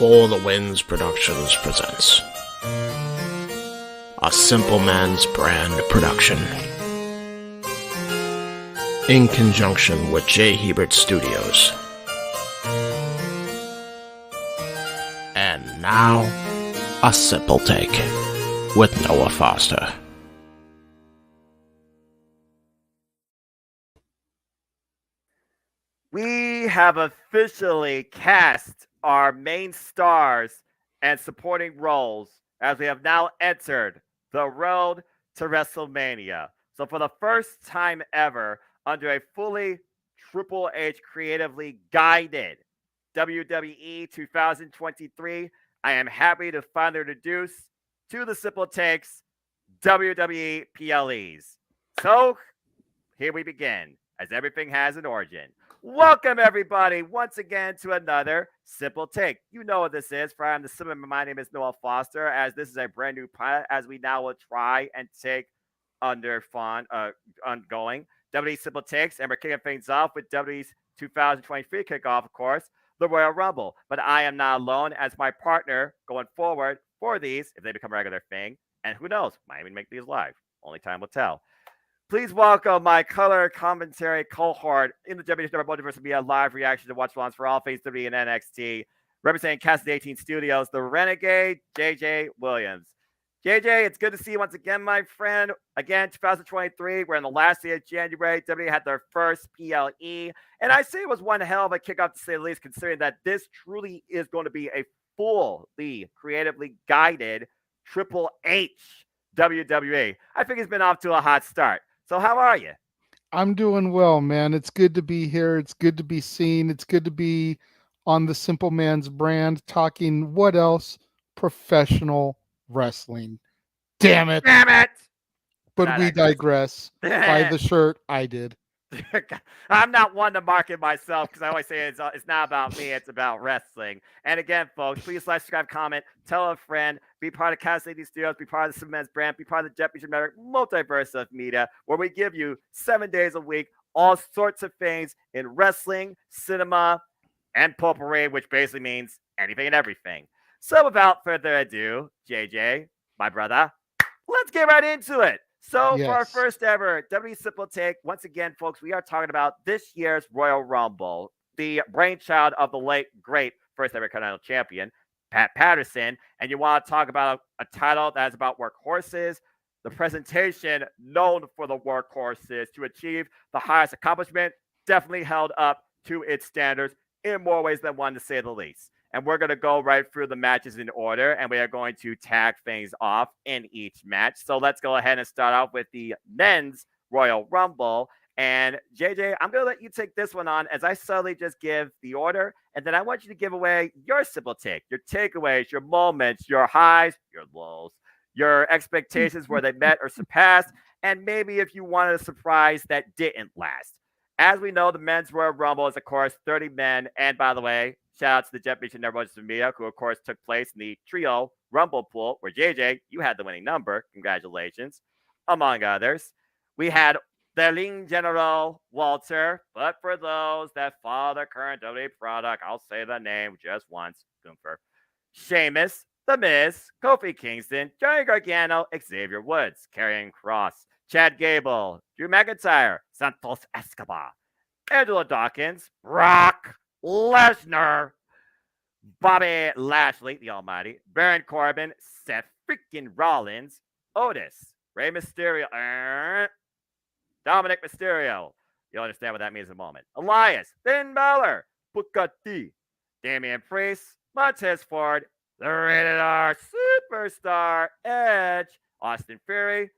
For the Winds Productions presents a Simple Man's Brand production in conjunction with J. Hebert Studios. And now, a simple take with Noah Foster. We have officially cast our main stars and supporting roles as we have now entered the road to WrestleMania. So for the first time ever, under a fully Triple H creatively guided WWE 2023, I am happy to finally introduce to the Simple Takes WWE PLEs. So here we begin, as everything has an origin. Welcome, everybody, once again to another Simple Take. You know what this is. I'm the Simple. My name is Noah Foster, as this is a brand new pilot, as we now will try and take ongoing WWE Simple Takes, and we're kicking things off with WWE's 2023 kickoff, of course, the Royal Rumble. But I am not alone, as my partner going forward for these, if they become a regular thing, and who knows, might even make these live. Only time will tell. Please welcome my color commentary cohort in the WWE Multiverse Media live reaction to Watch Alongs for all things WWE and NXT, representing Cast 18 Studios, the Renegade, JJ Williams. JJ, it's good to see you once again, my friend. Again, 2023, we're in the last day of January. WWE had their first PLE, and I say it was one hell of a kickoff to say the least, considering that this truly is going to be a fully creatively guided Triple H WWE. I think it's been off to a hot start. So how are you? I'm doing well, man. It's good to be here. It's good to be seen. It's good to be on the Simple Man's Brand talking what else? Professional wrestling. Damn it. Damn it. But we digress. Buy the shirt. I did. I'm not one to market myself because I always say it's not about me, it's about wrestling. And again, folks, please like, subscribe, comment, tell a friend, be part of Cast 18 Studios, be part of the Simple Man's Brand, be part of the Jet Fusion Network multiverse of media, where we give you 7 days a week all sorts of things in wrestling, cinema, and potpourri, which basically means anything and everything. So without further ado, JJ, my brother, let's get right into it. So for our first ever WWE Simple Take, once again, folks, we are talking about this year's Royal Rumble, the brainchild of the late, great first ever Continental Champion, Pat Patterson. And you want to talk about a title that is about workhorses, the presentation known for the workhorses to achieve the highest accomplishment, definitely held up to its standards in more ways than one, to say the least. And we're going to go right through the matches in order, and we are going to tag things off in each match. So let's go ahead and start off with the men's Royal Rumble. And JJ, I'm going to let you take this one on as I subtly just give the order. And then I want you to give away your simple take, your takeaways, your moments, your highs, your lows, your expectations where they met or surpassed, and maybe if you wanted a surprise that didn't last. As we know, the men's Royal Rumble is, of course, 30 men. And by the way, shout out to the Jet Fusion Network Media, who, of course, took place in the Trio Rumble pool, where JJ, you had the winning number. Congratulations. Among others, we had the Ling General Walter, but for those that follow the current WWE product, I'll say the name just once. Gunther. Sheamus, The Miz, Kofi Kingston, Johnny Gargano, Xavier Woods, Karrion Kross, Chad Gable, Drew McIntyre, Santos Escobar, Angela Dawkins, Brock Lesnar, Bobby Lashley, the Almighty, Baron Corbin, Seth freaking Rollins, Otis, Rey Mysterio, Dominic Mysterio. You'll understand what that means in a moment. Elias, Finn Balor, Booker T, Damian Priest, Montez Ford, the Rated R Superstar, Edge, Austin Theory,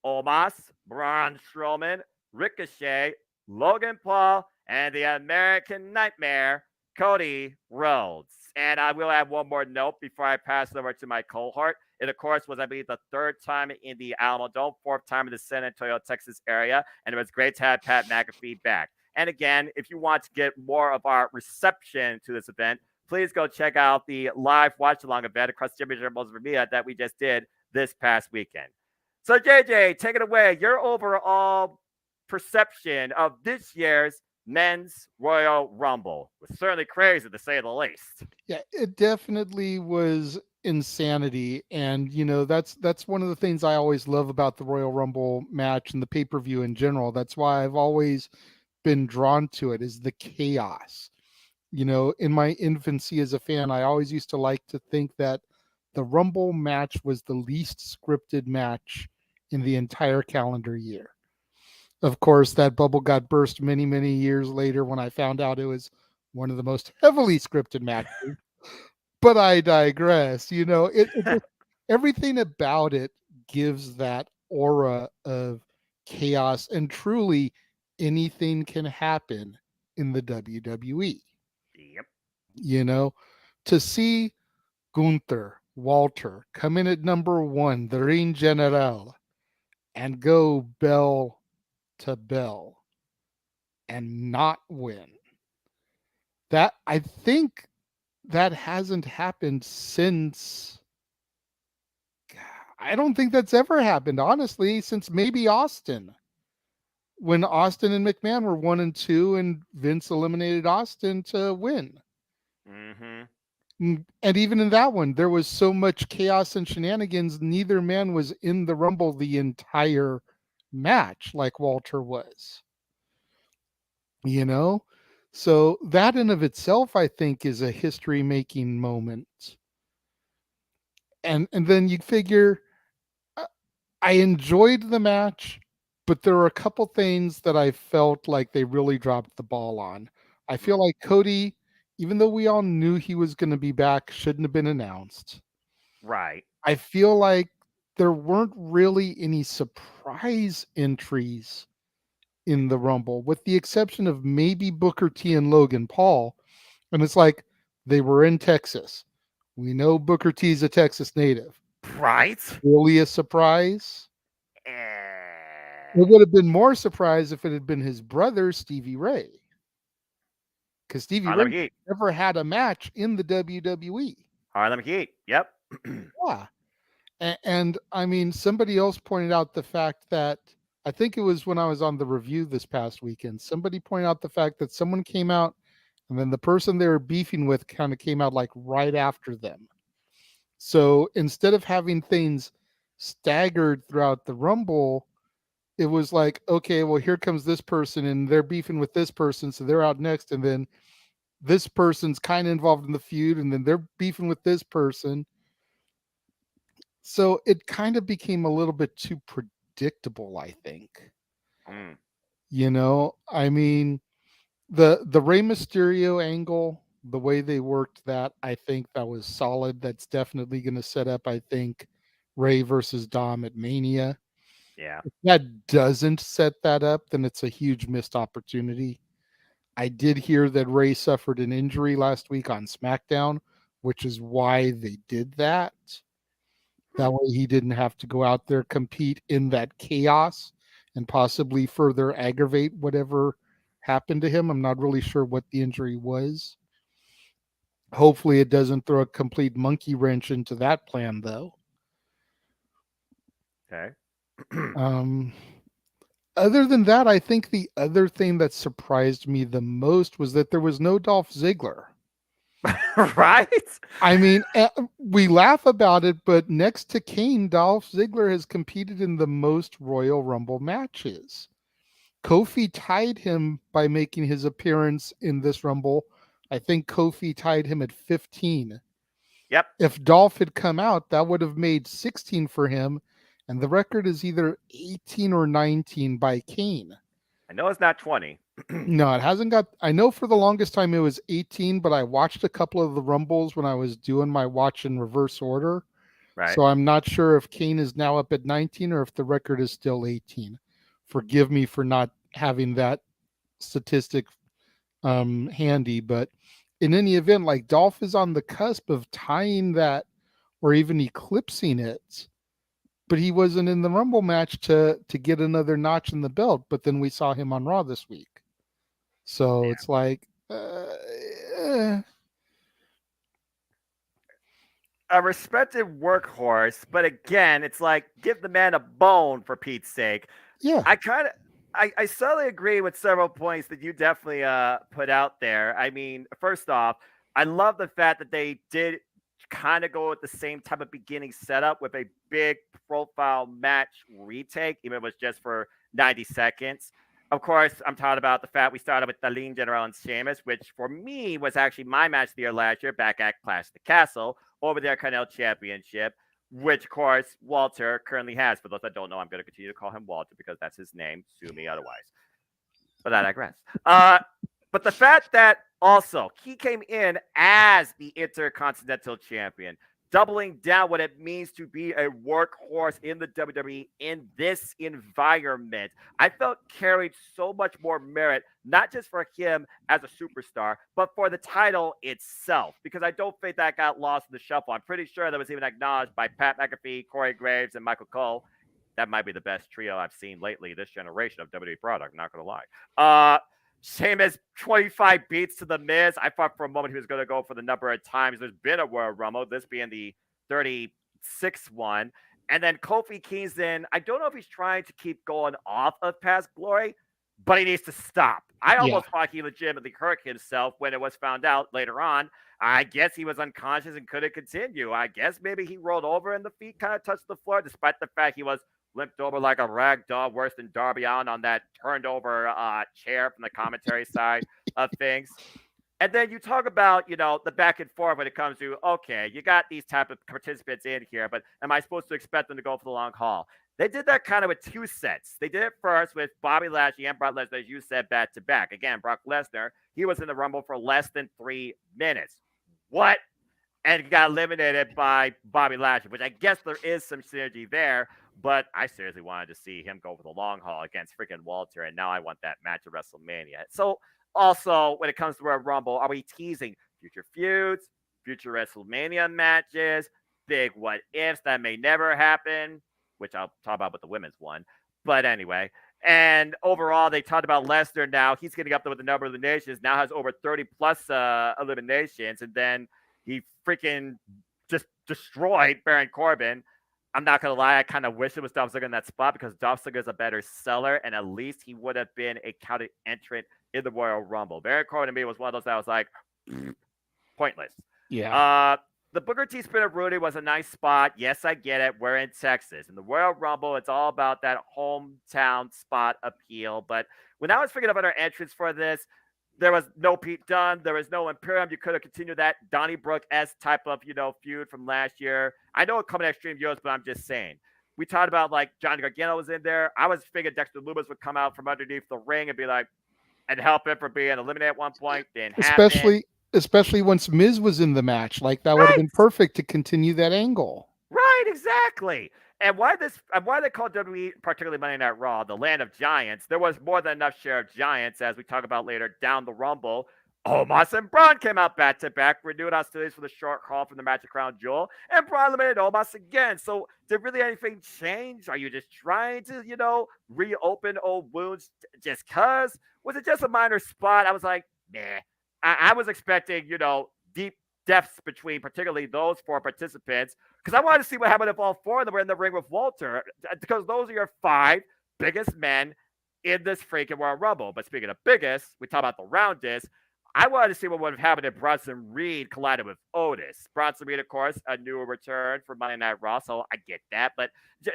Omos, Braun Strowman, Ricochet, Logan Paul, and the American Nightmare, Cody Rhodes. And I will add one more note before I pass it over to my cohort. It, of course, was, I believe, the third time in the Alamo Dome, fourth time in the San Antonio, Texas area. And it was great to have Pat McAfee back. And again, if you want to get more of our reception to this event, please go check out the live watch-along event across the Championship Media that we just did this past weekend. So, JJ, take it away. Your overall perception of this year's men's Royal Rumble. It was certainly crazy to say the least. Yeah, it definitely was insanity. And that's one of the things I always love about the Royal Rumble match and the pay-per-view in general. That's why I've always been drawn to it, is the chaos. In my infancy as a fan, I always used to like to think that the Rumble match was the least scripted match in the entire calendar year. Of course, that bubble got burst many, many years later when I found out it was one of the most heavily scripted matches. But I digress. Everything about it gives that aura of chaos, and truly anything can happen in the WWE. Yep. To see Gunther, Walter come in at number one, the Ring General, and go bell to bell and not win. That, I think, that hasn't happened since, I don't think that's ever happened, honestly, since maybe Austin. When Austin and McMahon were 1 and 2 and Vince eliminated Austin to win. Mm-hmm. And even in that one, there was so much chaos and shenanigans. Neither man was in the Rumble the entire match like Walter was. So that in of itself, I think, is a history-making moment. And then you figure, I enjoyed the match, but there were a couple things that I felt like they really dropped the ball on. I feel like Cody, even though we all knew he was going to be back, shouldn't have been announced. Right. I feel like there weren't really any surprise entries in the Rumble, with the exception of maybe Booker T and Logan Paul. And it's like, they were in Texas. We know Booker T's a Texas native. Right. Really a surprise? Eh. It would have been more surprise if it had been his brother, Stevie Ray. Because Stevie Harlem Ray Heat. never had a match in the WWE. Harlem Heat. Yep. Yeah. And I mean, somebody else pointed out the fact that, I think it was when I was on the review this past weekend, somebody pointed out the fact that someone came out and then the person they were beefing with kind of came out like right after them. So instead of having things staggered throughout the Rumble, it was like, okay, well, here comes this person and they're beefing with this person, so they're out next. And then this person's kind of involved in the feud, and then they're beefing with this person. So it kind of became a little bit too predictable, I think. I mean, the Rey Mysterio angle, the way they worked that, I think that was solid. That's definitely going to set up, I think, Rey versus Dom at Mania. Yeah. If that doesn't set that up, then it's a huge missed opportunity. I did hear that Rey suffered an injury last week on SmackDown, which is why they did that. That way he didn't have to go out there, compete in that chaos, and possibly further aggravate whatever happened to him. I'm not really sure what the injury was. Hopefully it doesn't throw a complete monkey wrench into that plan, though. Okay. Other than that, I think the other thing that surprised me the most was that there was no Dolph Ziggler. Right? I mean, we laugh about it, but next to Kane, Dolph Ziggler has competed in the most Royal Rumble matches. Kofi tied him by making his appearance in this Rumble. I think Kofi tied him at 15. Yep. If Dolph had come out, that would have made 16 for him, and the record is either 18 or 19 by Kane. I know it's not 20. No, it hasn't got. I know for the longest time it was 18, but I watched a couple of the Rumbles when I was doing my watch in reverse order. Right. So I'm not sure if Kane is now up at 19 or if the record is still 18. Forgive me for not having that statistic handy, but in any event, like Dolph is on the cusp of tying that or even eclipsing it. But he wasn't in the Rumble match to get another notch in the belt. But then we saw him on Raw this week. So it's like, a respected workhorse, but again, it's like, give the man a bone, for Pete's sake. Yeah. I kind I certainly agree with several points that you definitely put out there. I mean, first off, I love the fact that they did kind of go with the same type of beginning setup with a big profile match retake, even if it was just for 90 seconds. Of course, I'm talking about the fact we started with Dalin General and Sheamus, which for me was actually my match of the year last year back at Clash of the Castle over the Carnell Championship, which, of course, Walter currently has. For those that don't know, I'm going to continue to call him Walter because that's his name. Sue me otherwise. But I digress. But the fact that also he came in as the Intercontinental Champion, doubling down what it means to be a workhorse in the WWE in this environment, I felt carried so much more merit, not just for him as a superstar, but for the title itself, because I don't think that got lost in the shuffle. I'm pretty sure that was even acknowledged by Pat McAfee, Corey Graves, and Michael Cole. That might be the best trio I've seen lately this generation of WWE product, not going to lie. Sheamus, 25 beats to The Miz. I thought for a moment he was going to go for the number of times there's been a Royal Rumble, this being the 36th one. And then Kofi Kingston, I don't know if he's trying to keep going off of past glory, but he needs to stop. I almost thought he legitimately hurt himself when it was found out later on. I guess he was unconscious and couldn't continue. I guess maybe he rolled over and the feet kind of touched the floor, despite the fact he was limped over like a rag doll, worse than Darby Allin on that turned over chair from the commentary side of things. And then you talk about, the back and forth when it comes to, okay, you got these type of participants in here, but am I supposed to expect them to go for the long haul? They did that kind of with two sets. They did it first with Bobby Lashley and Brock Lesnar, as you said, back to back. Again, Brock Lesnar, he was in the Rumble for less than 3 minutes. What? And he got eliminated by Bobby Lashley, which I guess there is some synergy there. But I seriously wanted to see him go for the long haul against freaking Walter, and now I want that match at WrestleMania. So, also, when it comes to Royal Rumble, are we teasing future feuds, future WrestleMania matches, big what ifs that may never happen, which I'll talk about with the women's one. But anyway, and overall, they talked about Lesnar now. He's getting up there with the number of eliminations, now has over 30 plus eliminations, and then he freaking just destroyed Baron Corbin. I'm not going to lie, I kind of wish it was Dolph Ziggler in that spot because Dolph Ziggler is a better seller, and at least he would have been a counted entrant in the Royal Rumble. Baron Corbin to me was one of those that was like, pointless. Yeah. The Booker T spin of Rudy was a nice spot. Yes, I get it. We're in Texas. In the Royal Rumble, it's all about that hometown spot appeal. But when I was figuring out our entrance for this, there was no Pete Dunne. There was no Imperium. You could have continued that Donnybrook-esque type of, feud from last year. I know it's coming to Extreme Euros, but I'm just saying. We talked about, like, Johnny Gargano was in there. I was figuring Dexter Lumis would come out from underneath the ring and be like, and help him for being eliminated at one point. Didn't happen. Especially once Miz was in the match. Like, that would have been perfect to continue that angle. Right, exactly. And why they call WWE, particularly Monday Night Raw, the land of giants? There was more than enough share of giants, as we talk about later down the Rumble. Omos and Braun came out back to back, renewed hostilities for the short haul from the match of Crown Jewel, and Braun eliminated Omos again. So, did really anything change? Are you just trying to, reopen old wounds just cause? Was it just a minor spot? I was like, nah. I was expecting, deep depths between particularly those 4 participants, because I wanted to see what happened if all 4 of them were in the ring with Walter, because those are your 5 biggest men in this freaking Royal Rumble. But speaking of biggest, we talk about the roundest. I wanted to see what would have happened if Bronson Reed collided with Otis. Bronson Reed, of course, a new return for Monday Night Raw, so I get that. But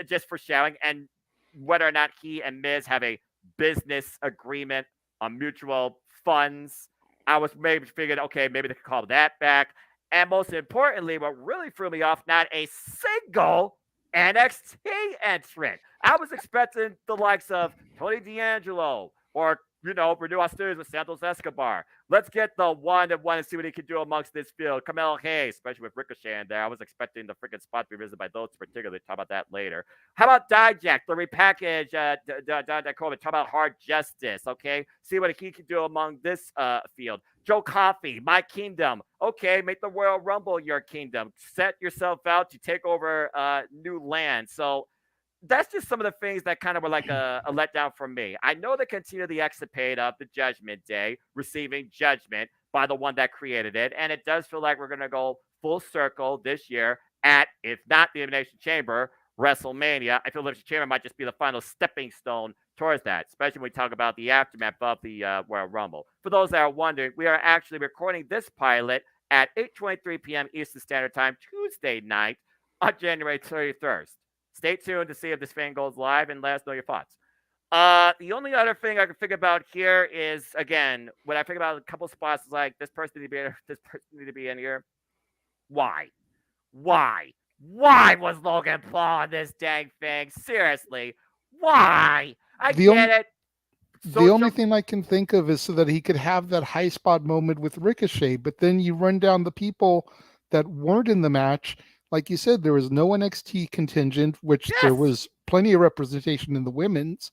just for showing, and whether or not he and Miz have a business agreement on mutual funds, I was maybe figured, okay, maybe they could call that back. And most importantly, what really threw me off, not a single NXT entrant. I was expecting the likes of Tony D'Angelo or, renew hostilities with Santos Escobar. Let's get the one and see what he can do amongst this field. Carmelo Hayes, especially with Ricochet in there. I was expecting the freaking spot to be visited by those particularly. Talk about that later. How about Dijak, the repackage, Talk about Hard Justice, okay? See what he can do among this field. Joe Coffey, My Kingdom. Okay, make the Royal Rumble your kingdom. Set yourself out to take over new land. So, that's just some of the things that kind of were like a letdown for me. I know they continue the escapade of the Judgment Day, receiving judgment by the one that created it. And it does feel like we're going to go full circle this year at, if not the Elimination Chamber, WrestleMania. I feel Elimination Chamber might just be the final stepping stone towards that, especially when we talk about the aftermath of the Royal Rumble. For those that are wondering, we are actually recording this pilot at 8:23 p.m. Eastern Standard Time, Tuesday night on January 31st. Stay tuned to see if this thing goes live and let us know your thoughts. The only other thing I can think about here is, again, when I think about a couple spots, like this person need to be here, this person need to be in here. Why? Why? Why was Logan Paul on this dang thing? Seriously, why? I The get only it. the Social. only thing I can think of is so that he could have that high spot moment with Ricochet, but then you run down the people that weren't in the match. Like you said, there was no NXT contingent, which there Yes. was plenty of representation in the women's.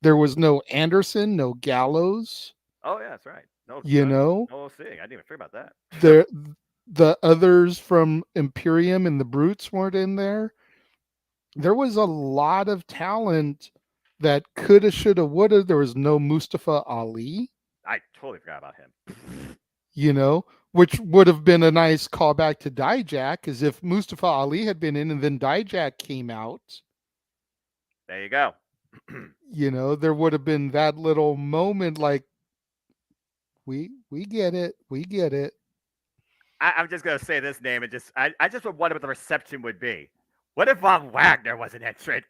There was no Anderson, no Gallows, Oh yeah, that's right. No, you know. no seeing. I didn't even think about that. There the others from Imperium and the Brutes weren't in there. There was a lot of talent that coulda, shoulda, woulda. There was no Mustafa Ali, I totally forgot about him. which would have been a nice callback to Dijak, as if Mustafa Ali had been in and then Dijak came out. There you go. There would have been that little moment like, we get it, we get it. I'm just gonna say this name and I just would wonder what the reception would be. What if Von Wagner was an entrant?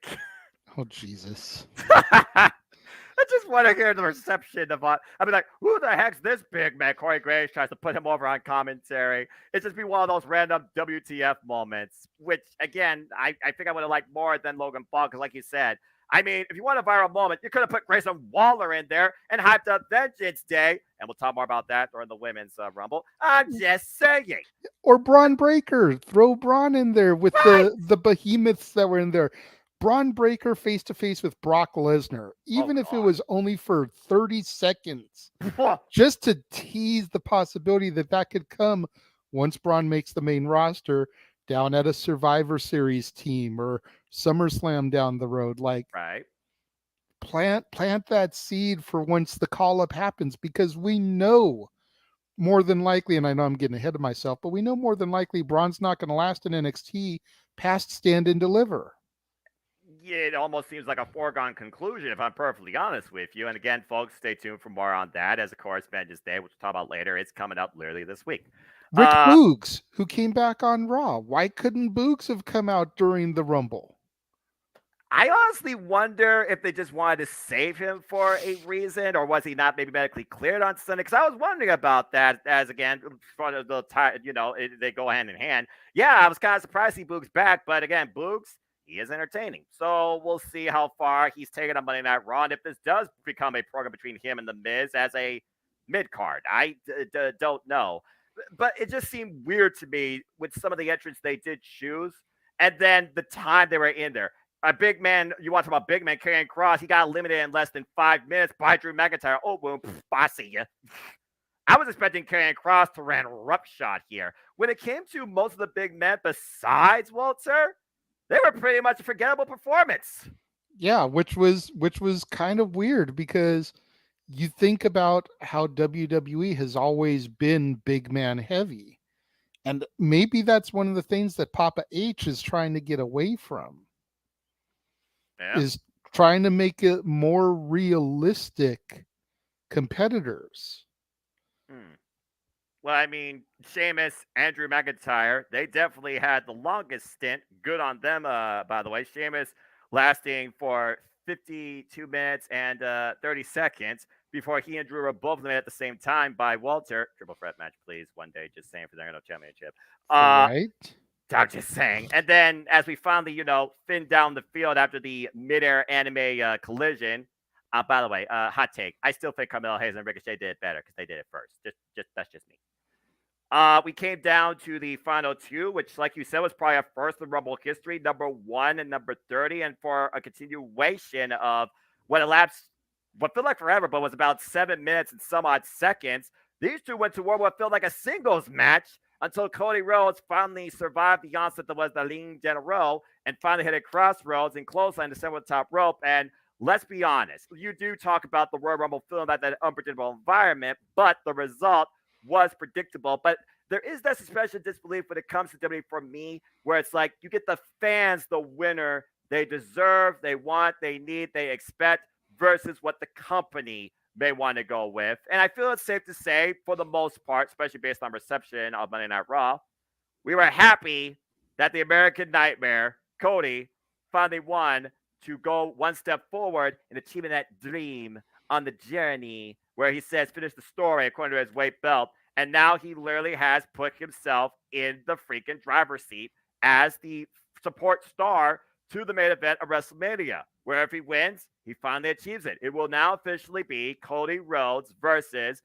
Oh Jesus. I just want to hear the reception of. I mean, like, who the heck's this big man? Corey Graves tries to put him over on commentary. It's just be one of those random WTF moments, which again, I think I would have liked more than Logan Paul, because, like you said, I mean, if you want a viral moment, you could have put Grayson Waller in there and hyped up Vengeance Day, and we'll talk more about that during the women's Rumble. I'm just saying. Or Braun Breaker. Throw Braun in there with Right. the behemoths that were in there. Braun Breaker face to face with Brock Lesnar, even if it was only for 30 seconds, just to tease the possibility that could come once Braun makes the main roster down at a Survivor Series team or SummerSlam down the road. Like, right. Plant that seed for once the call up happens, because we know more than likely, and I know I'm getting ahead of myself, but we know more than likely Braun's not going to last in NXT past Stand and Deliver. Yeah, it almost seems like a foregone conclusion, if I'm perfectly honest with you. And again, folks, stay tuned for more on that. As of course, Vengeance Day, which we'll talk about later, it's coming up literally this week. Rick Boogs, who came back on Raw. Why couldn't Boogs have come out during the Rumble? I honestly wonder if they just wanted to save him for a reason, or was he not maybe medically cleared on Sunday? Because I was wondering about that. As again, they go hand in hand. Yeah, I was kind of surprised to see Boogs back, but again, Boogs, he is entertaining. So we'll see how far he's taken on Monday Night Raw, and if this does become a program between him and The Miz as a mid card. I don't know, but it just seemed weird to me with some of the entrants they did choose, and then the time they were in there. A big man, you want to talk about big man carrying Cross, he got eliminated in less than 5 minutes by Drew McIntyre. Oh, boom, I see ya. I was expecting Karrion Kross to run roughshod here. When it came to most of the big men besides Walter, they were pretty much a forgettable performance. Yeah, which was kind of weird, because you think about how WWE has always been big man heavy. And maybe that's one of the things that Papa H is trying to get away from. Yeah. Is trying to make it more realistic competitors. Well, I mean, Sheamus, Andrew McIntyre, they definitely had the longest stint. Good on them, by the way. Sheamus lasting for 52 minutes and 30 seconds before he and Drew were both eliminated at the same time by Walter. Triple threat match, please. One day, just saying, for the Internet Championship. Right. I'm just saying. And then as we finally, thinned down the field after the midair anime collision. By the way, hot take. I still think Carmelo Hayes and Ricochet did it better because they did it first. Just that's just me. We came down to the final two, which, like you said, was probably our first in Rumble history, number 1 and number 30, and for a continuation of what felt like forever, but was about 7 minutes and some odd seconds. These two went to war what felt like a singles match until Cody Rhodes finally survived the onset that was the Ligne General and finally hit a crossroads and clothesline to center the top rope. And let's be honest, you do talk about the Royal Rumble feeling about that unpredictable environment, but the result was predictable. But there is that suspension of disbelief when it comes to WWE for me, where it's like you get the fans the winner they deserve, they want, they need, they expect. versus what the company may want to go with. And I feel it's safe to say, for the most part, especially based on reception of Monday Night Raw, we were happy that the American Nightmare, Cody, finally won to go one step forward in achieving that dream on the journey where he says finish the story according to his weight belt. And now he literally has put himself in the freaking driver's seat as the support star to the main event of WrestleMania, where if he wins, he finally achieves it. It will now officially be Cody Rhodes versus,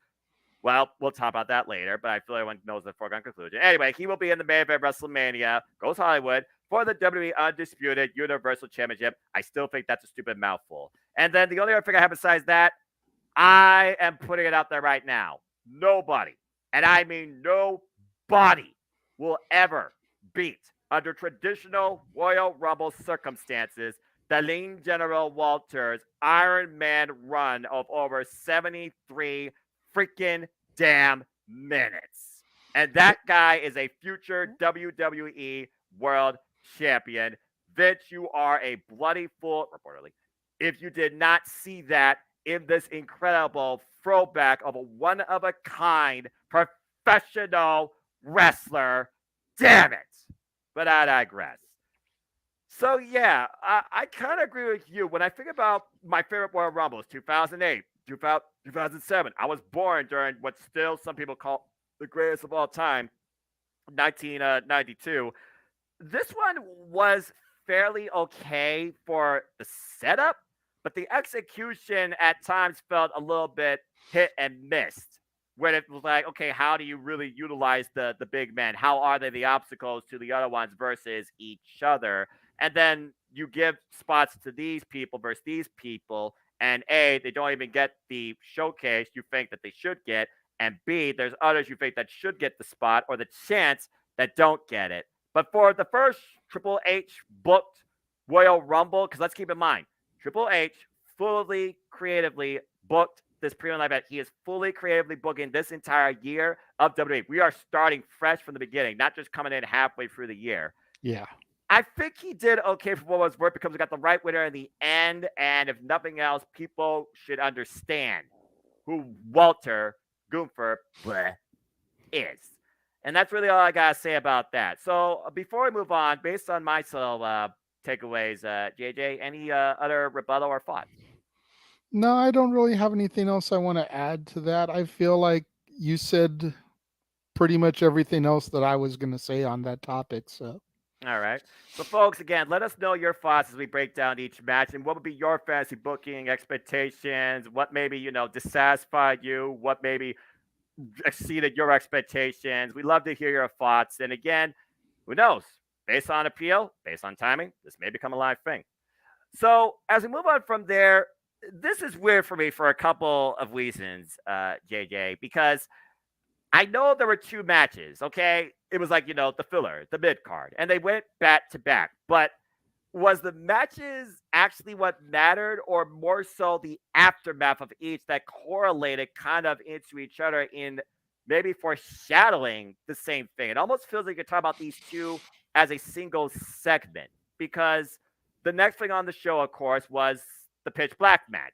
well, we'll talk about that later, but I feel everyone knows the foregone conclusion. Anyway, he will be in the main event of WrestleMania, goes Hollywood, for the WWE Undisputed Universal Championship. I still think that's a stupid mouthful. And then the only other thing I have besides that, I am putting it out there right now. Nobody, and I mean nobody, will ever beat, under traditional Royal Rumble circumstances, the Lean General Walters Iron Man run of over 73 freaking damn minutes. And that guy is a future WWE World Champion. Vince, you are a bloody fool, reportedly, if you did not see that in this incredible throwback of a one-of-a-kind professional wrestler. Damn it. But I digress. So, yeah, I kind of agree with you. When I think about my favorite Royal Rumbles, 2008, 2007, I was born during what still some people call the greatest of all time, 1992. This one was fairly okay for the setup, but the execution at times felt a little bit hit and missed. When it was like, okay, how do you really utilize the big men? How are they the obstacles to the other ones versus each other? And then you give spots to these people versus these people, and A, they don't even get the showcase you think that they should get, and B, there's others you think that should get the spot or the chance that don't get it. But for the first Triple H booked Royal Rumble, because let's keep in mind, Triple H fully creatively booked this premium live event. He is fully creatively booking this entire year of WWE. We are starting fresh from the beginning, not just coming in halfway through the year. Yeah. I think he did okay for what was worth because we got the right winner in the end. And if nothing else, people should understand who Walter Gunther is. And that's really all I got to say about that. So before we move on, based on my takeaways, JJ, any other rebuttal or thoughts? No, I don't really have anything else I want to add to that. I feel like you said pretty much everything else that I was going to say on that topic. So, all right. So, folks, again, let us know your thoughts as we break down each match and what would be your fantasy booking expectations, what maybe, dissatisfied you, what maybe exceeded your expectations. We love to hear your thoughts. And again, who knows? Based on appeal, based on timing, this may become a live thing. So, as we move on from there, this is weird for me for a couple of reasons, JJ, because I know there were two matches, okay? It was like, the filler, the mid card, and they went back to back. But was the matches actually what mattered, or more so the aftermath of each that correlated kind of into each other in maybe foreshadowing the same thing? It almost feels like you're talking about these two as a single segment, because the next thing on the show, of course, was the Pitch Black match.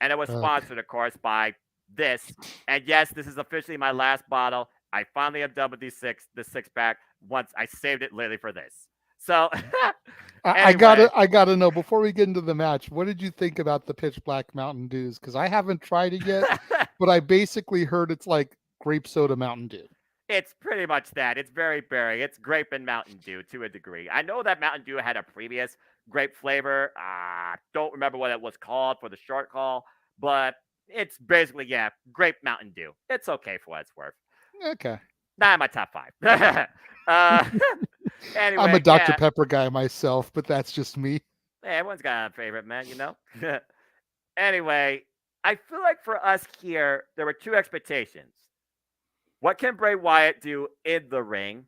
And it was sponsored, of course, by this. And yes, this is officially my last bottle. I finally am done with the six pack once I saved it literally for this. So anyway. I gotta know, before we get into the match, what did you think about the Pitch Black Mountain Dews? Because I haven't tried it yet, but I basically heard it's like grape soda Mountain Dew. It's pretty much that. It's very berry. It's grape and Mountain Dew to a degree. I know that Mountain Dew had a previous grape flavor. Don't remember what it was called for the short call, but it's basically, grape Mountain Dew. It's okay for what it's worth. Okay. Not in my top 5. Anyway, I'm a Dr. Pepper guy myself, but that's just me. Hey, everyone's got a favorite, man, Anyway, I feel like for us here, there were two expectations. What can Bray Wyatt do in the ring?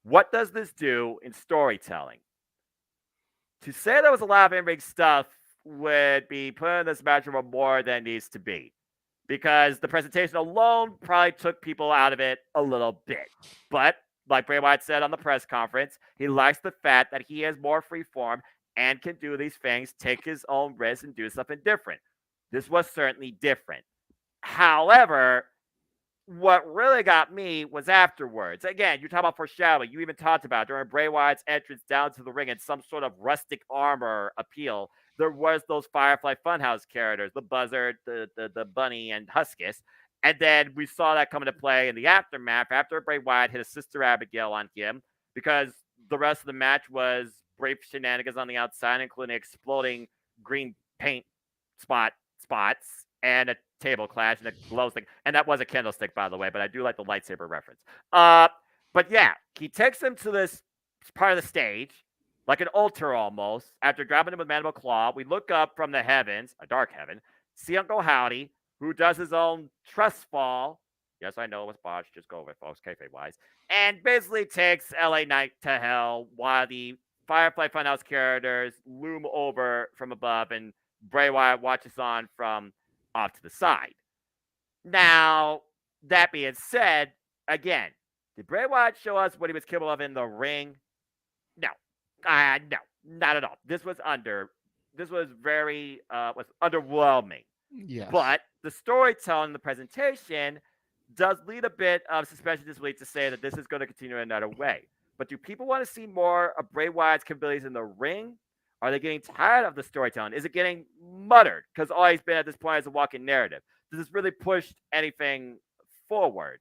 What does this do in storytelling? To say there was a lot of in-ring stuff would be putting this match over more than it needs to be, because the presentation alone probably took people out of it a little bit. But like Bray Wyatt said on the press conference, he likes the fact that he has more free form and can do these things, take his own risks, and do something different. This was certainly different. However, what really got me was afterwards. Again, you talk about foreshadowing. You even talked about during Bray Wyatt's entrance down to the ring in some sort of rustic armor appeal. There was those Firefly Funhouse characters, the Buzzard, the Bunny, and Huskus. And then we saw that come into play in the aftermath after Bray Wyatt hit his sister Abigail on him, because the rest of the match was Bray shenanigans on the outside, including exploding green paint spots and a table clash and a glow stick. And that was a candlestick, by the way, but I do like the lightsaber reference. But yeah, he takes him to this part of the stage, like an altar almost. After grabbing him with Mandible Claw, we look up from the heavens, a dark heaven, see Uncle Howdy, who does his own trust fall. Yes, I know it was botched. Just go with it, folks, kayfabe wise. And basically takes LA Knight to hell while the Firefly Funhouse characters loom over from above and Bray Wyatt watches on from off to the side. Now, that being said, again, did Bray Wyatt show us what he was capable of in the ring? No. No, not at all. This was very was underwhelming. Yes. But the storytelling, the presentation does lead a bit of suspension of disbelief to say that this is going to continue in another way. But do people want to see more of Bray Wyatt's capabilities in the ring? Are they getting tired of the storytelling? Is it getting muttered? Because all he's been at this point is a walking narrative. Does this really push anything forward?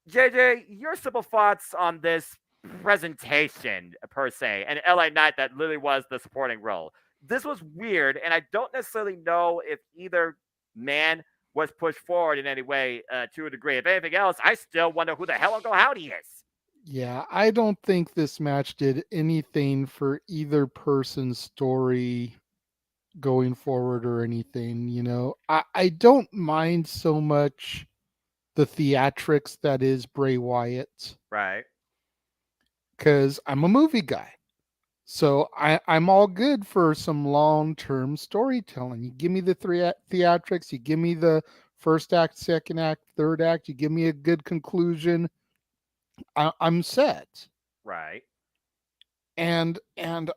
JJ, your simple thoughts on this presentation per se, and LA Knight that literally was the supporting role. This was weird, and I don't necessarily know if either man was pushed forward in any way to a degree. If anything else, I still wonder who the hell Uncle Howdy is. Yeah, I don't think this match did anything for either person's story going forward or anything. I don't mind so much the theatrics that is Bray Wyatt, Right. because I'm a movie guy. So I'm all good for some long-term storytelling. You give me the theatrics, you give me the first act, second act, third act, you give me a good conclusion, I'm set. Right. And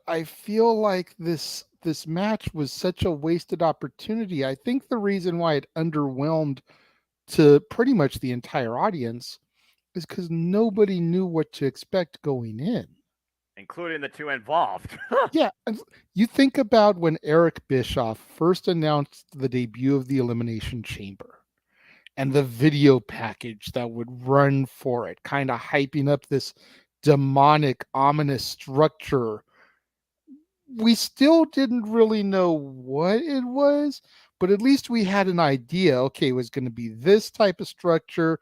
I feel like this match was such a wasted opportunity. I think the reason why it underwhelmed to pretty much the entire audience is because nobody knew what to expect going in. Including the two involved. Yeah, you think about when Eric Bischoff first announced the debut of the Elimination Chamber and the video package that would run for it, kind of hyping up this demonic, ominous structure. We still didn't really know what it was, but at least we had an idea. Okay, it was going to be this type of structure.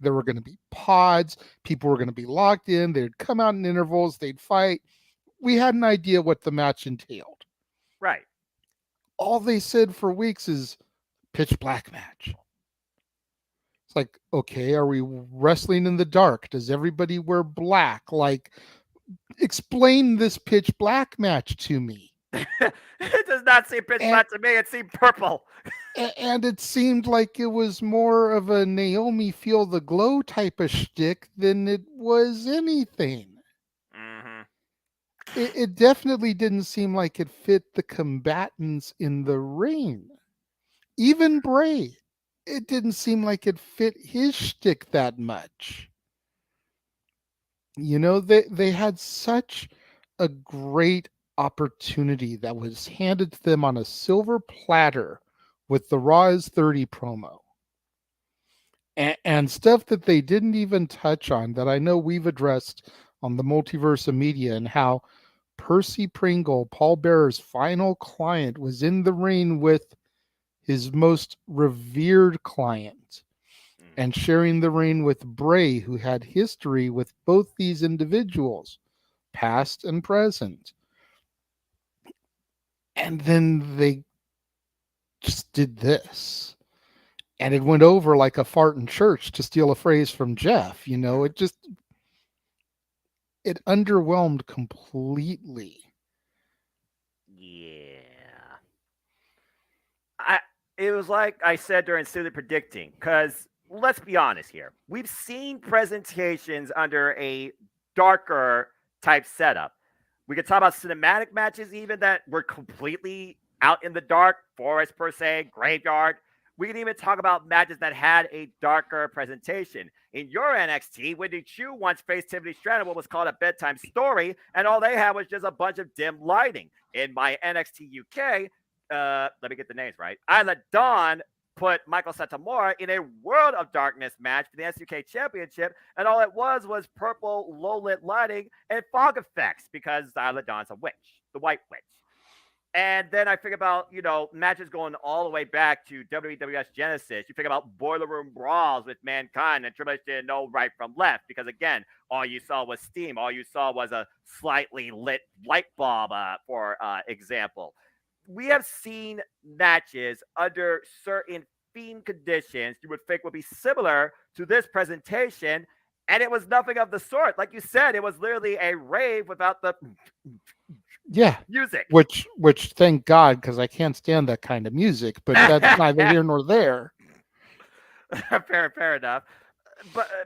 There were going to be pods. People were going to be locked in. They'd come out in intervals. They'd fight. We had an idea what the match entailed. Right. All they said for weeks is pitch black match. It's like, okay, are we wrestling in the dark? Does everybody wear black? Like, explain this pitch black match to me. It does not seem pitch black to me. It seemed purple. And it seemed like it was more of a Naomi Feel the Glow type of shtick than it was anything. Mm-hmm. It definitely didn't seem like it fit the combatants in the ring. Even Bray, it didn't seem like it fit his shtick that much. They had such a great opportunity that was handed to them on a silver platter with the Raw is 30 promo. And stuff that they didn't even touch on that I know we've addressed on the Multiverse of Media, and how Percy Pringle, Paul Bearer's final client, was in the ring with his most revered client and sharing the ring with Bray, who had history with both these individuals, past and present. And then they just did this. And it went over like a fart in church, to steal a phrase from Jeff. It underwhelmed completely. Yeah. It was like I said during Silly Predicting, because let's be honest here. We've seen presentations under a darker type setup. We could talk about cinematic matches even that were completely out in the dark, forest per se, graveyard. We can even talk about matches that had a darker presentation. In your NXT, Wendy Chu once faced Tiffany Stratton, what was called a bedtime story, and all they had was just a bunch of dim lighting. In my NXT UK, let me get the names right. Isla Dawn put Michael Satomura in a World of Darkness match for the SUK Championship, and all it was purple low-lit lighting and fog effects because Isla Dawn's a witch, the White Witch. And then I think about, matches going all the way back to WWS Genesis. You think about Boiler Room Brawls with Mankind, and Triple H didn't know right from left because, again, all you saw was steam. All you saw was a slightly lit light bulb, for example. We have seen matches under certain theme conditions you would think would be similar to this presentation, and it was nothing of the sort. Like you said, it was literally a rave without the music. Which thank God, because I can't stand that kind of music, but that's neither here nor there. Fair enough.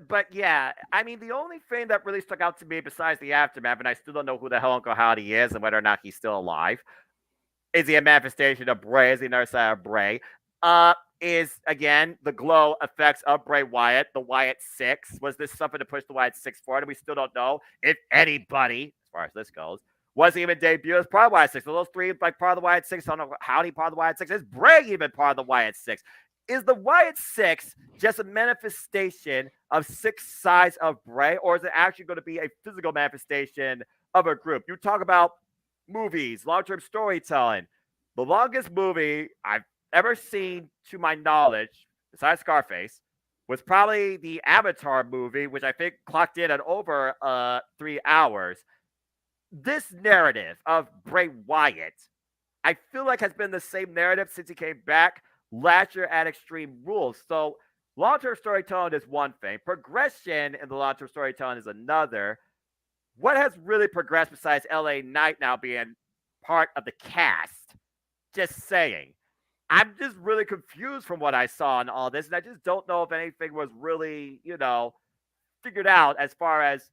But yeah, I mean, the only thing that really stuck out to me besides the aftermath, and I still don't know who the hell Uncle Howdy is and whether or not he's still alive, is he a manifestation of Bray? Is he another side of Bray? Is, again, the glow effects of Bray Wyatt, the Wyatt 6. Was this something to push the Wyatt 6 forward? And we still don't know if anybody, as far as this goes, was even debuted as part of the Wyatt 6. So those three, like, part of the Wyatt 6. I don't know Howdy part of the Wyatt 6. Is Bray even part of the Wyatt 6? Is the Wyatt 6 just a manifestation of 6 sides of Bray, or is it actually going to be a physical manifestation of a group? You talk about movies, long-term storytelling. The longest movie I've ever seen, to my knowledge, besides Scarface, was probably the Avatar movie, which I think clocked in at over 3 hours. This narrative of Bray Wyatt, I feel like has been the same narrative since he came back last year at Extreme Rules. So long-term storytelling is one thing. Progression in the long-term storytelling is another. What has really progressed besides LA Knight now being part of the cast? Just saying. I'm just really confused from what I saw in all this, and I just don't know if anything was really, figured out as far as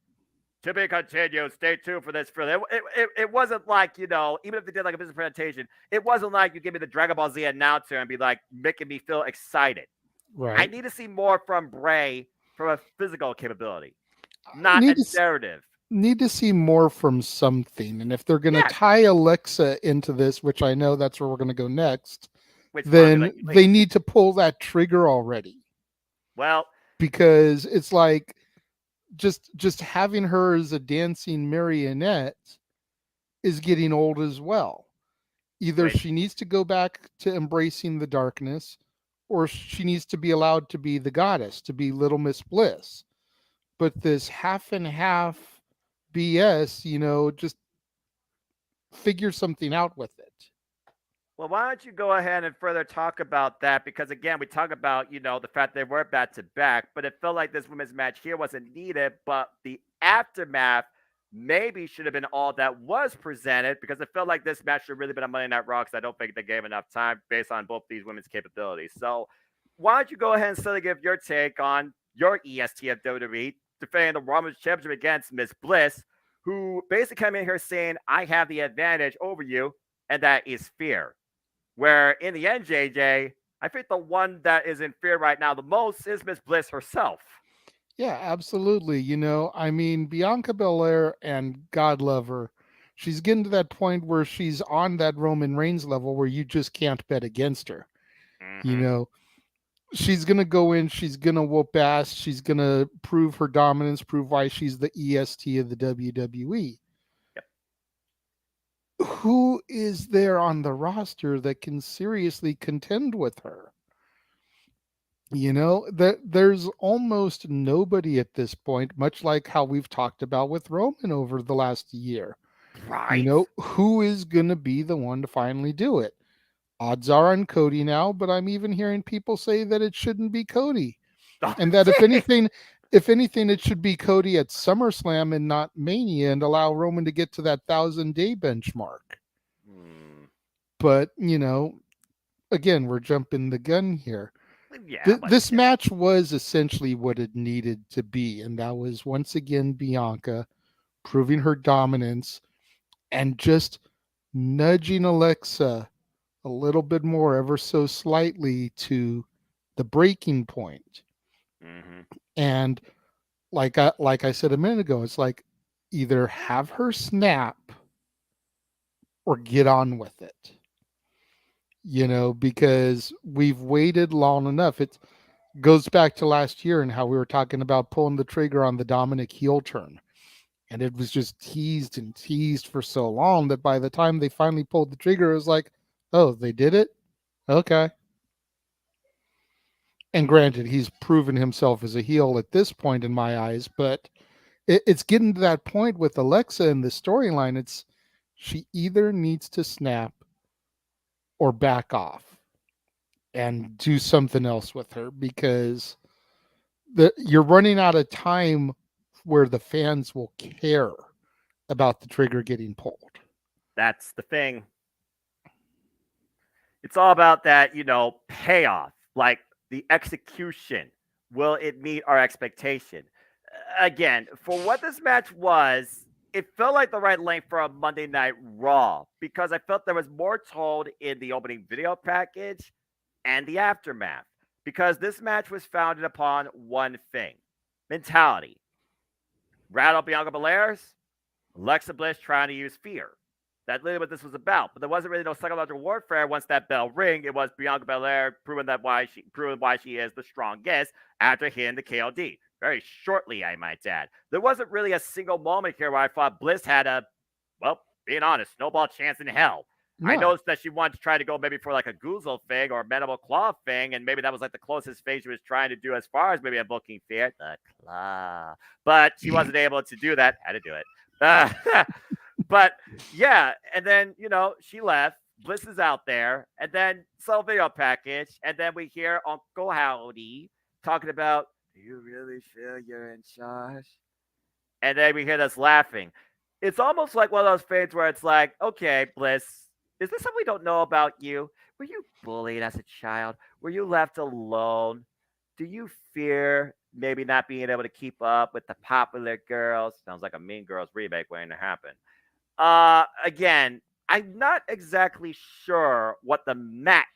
to be continued. Stay tuned for this. It wasn't like, even if they did like a business presentation, it wasn't like you give me the Dragon Ball Z announcer and be like making me feel excited. Right. I need to see more from Bray from a physical capability, not a narrative. Need to see more from something. And if they're going to tie Alexa into this, which I know that's where we're going to go next, then they need to pull that trigger already. Well, because it's like just having her as a dancing marionette is getting old as well. Either she needs to go back to embracing the darkness, or she needs to be allowed to be the goddess, to be Little Miss Bliss. But this half and half BS, just figure something out with it. Well, why don't you go ahead and further talk about that? Because, again, we talk about, the fact they were back-to-back, but it felt like this women's match here wasn't needed, but the aftermath maybe should have been all that was presented, because it felt like this match should have really been a Monday Night Raw, because I don't think they gave enough time based on both these women's capabilities. So why don't you go ahead and still give your take on your EST of WWE, defending the Women's Championship against Miss Bliss, who basically came in here saying, I have the advantage over you, and that is fear. Where in the end, JJ, I think the one that is in fear right now the most is Miss Bliss herself. Yeah, absolutely. Bianca Belair, and God love her, she's getting to that point where she's on that Roman Reigns level where you just can't bet against her. Mm-hmm. She's going to go in, she's going to whoop ass, she's going to prove her dominance, prove why she's the EST of the WWE. Who is there on the roster that can seriously contend with her? There's almost nobody at this point, much like how we've talked about with Roman over the last year. Right. Who is going to be the one to finally do it? Odds are on Cody now, but I'm even hearing people say that it shouldn't be Cody. And that if anything, it should be Cody at SummerSlam and not Mania, and allow Roman to get to that 1,000-day benchmark. But, again, we're jumping the gun here. Yeah, this match was essentially what it needed to be, and that was once again Bianca proving her dominance and just nudging Alexa a little bit more, ever so slightly, to the breaking point. Hmm. And like I said a minute ago, it's like either have her snap or get on with it. Because we've waited long enough. It goes back to last year and how we were talking about pulling the trigger on the Dominic heel turn. And it was just teased and teased for so long that by the time they finally pulled the trigger, it was like, oh, they did it? Okay. And granted, he's proven himself as a heel at this point in my eyes, but it's getting to that point with Alexa in the storyline. It's she either needs to snap or back off and do something else with her, because you're running out of time where the fans will care about the trigger getting pulled. That's the thing. It's all about that, payoff, like the execution. Will it meet our expectation? Again, for what this match was, it felt like the right length for a Monday Night Raw because I felt there was more told in the opening video package and the aftermath. Because this match was founded upon one thing: mentality. Rattle Bianca Belair's, Alexa Bliss trying to use fear. That's literally what this was about. But there wasn't really no psychological warfare once that bell rang. It was Bianca Belair proving why she is the strongest after hitting the KOD. Very shortly, I might add. There wasn't really a single moment here where I thought Bliss had a, well, being honest, snowball chance in hell. I No. noticed that she wanted to try to go maybe for like a Kuzon thing or a mandible claw thing, and maybe that was like the closest thing she was trying to do as far as maybe a booking fear, the claw. But she wasn't able to do that. Had to do it. But yeah, and then she left. Bliss is out there, and then some video package, and then we hear Uncle Howdy talking about, "Do you really feel you're in charge?" And then we hear us laughing. It's almost like one of those things where it's like, okay, Bliss, is this something we don't know about you? Were you bullied as a child? Were you left alone? Do you fear maybe not being able to keep up with the popular girls? Sounds like a Mean Girls remake waiting to happen. Again, I'm not exactly sure what the match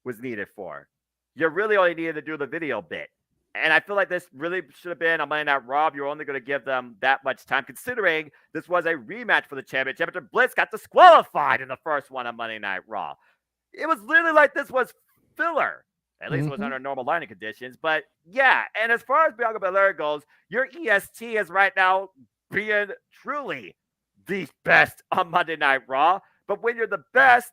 was needed for. You really only needed to do the video bit. And I feel like this really should have been on Monday Night Raw. You're only going to give them that much time, considering this was a rematch for the championship after Bliss got disqualified in the first one on Monday Night Raw. It was literally like this was filler. At least it was under normal lighting conditions. But yeah, and as far as Bianca Belair goes, your EST is right now being truly the best on Monday Night Raw. But when you're the best,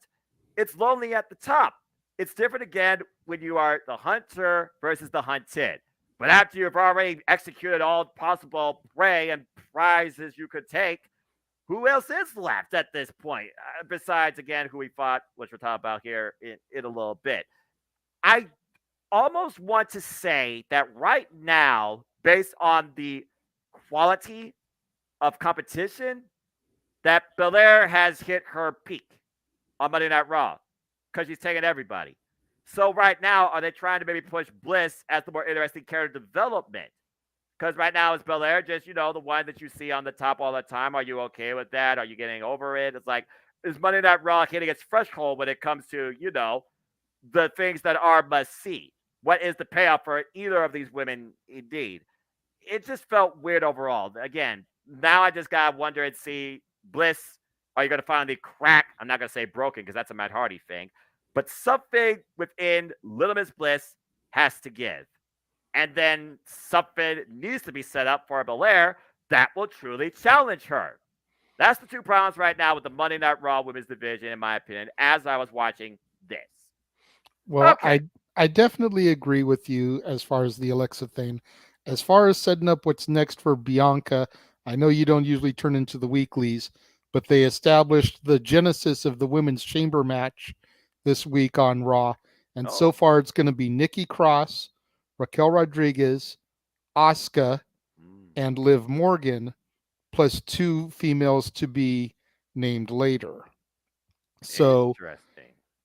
it's lonely at the top. It's different again when you are the hunter versus the hunted. But after you've already executed all possible prey and prizes you could take, who else is left at this point? Besides, again, who we fought, which we'll talk about here in a little bit. I almost want to say that right now, based on the quality of competition, that Belair has hit her peak on Monday Night Raw because she's taking everybody. So right now, are they trying to maybe push Bliss as the more interesting character development? Because right now, is Belair just, the one that you see on the top all the time? Are you okay with that? Are you getting over it? It's like, is Monday Night Raw hitting its threshold when it comes to, the things that are must see? What is the payoff for either of these women indeed? It just felt weird overall. Again, now I just got to wonder and see, Bliss, are you going to finally crack? I'm not going to say broken because that's a Matt Hardy thing. But something within Little Miss Bliss has to give. And then something needs to be set up for Belair that will truly challenge her. That's the two problems right now with the Monday Night Raw Women's Division, in my opinion, as I was watching this. Well, Okay. I definitely agree with you as far as the Alexa thing. As far as setting up what's next for Bianca, I know you don't usually turn into the weeklies, but they established the genesis of the women's chamber match this week on Raw. And so far it's going to be Nikki Cross, Raquel Rodriguez, Asuka, and Liv Morgan, plus two females to be named later. So interesting.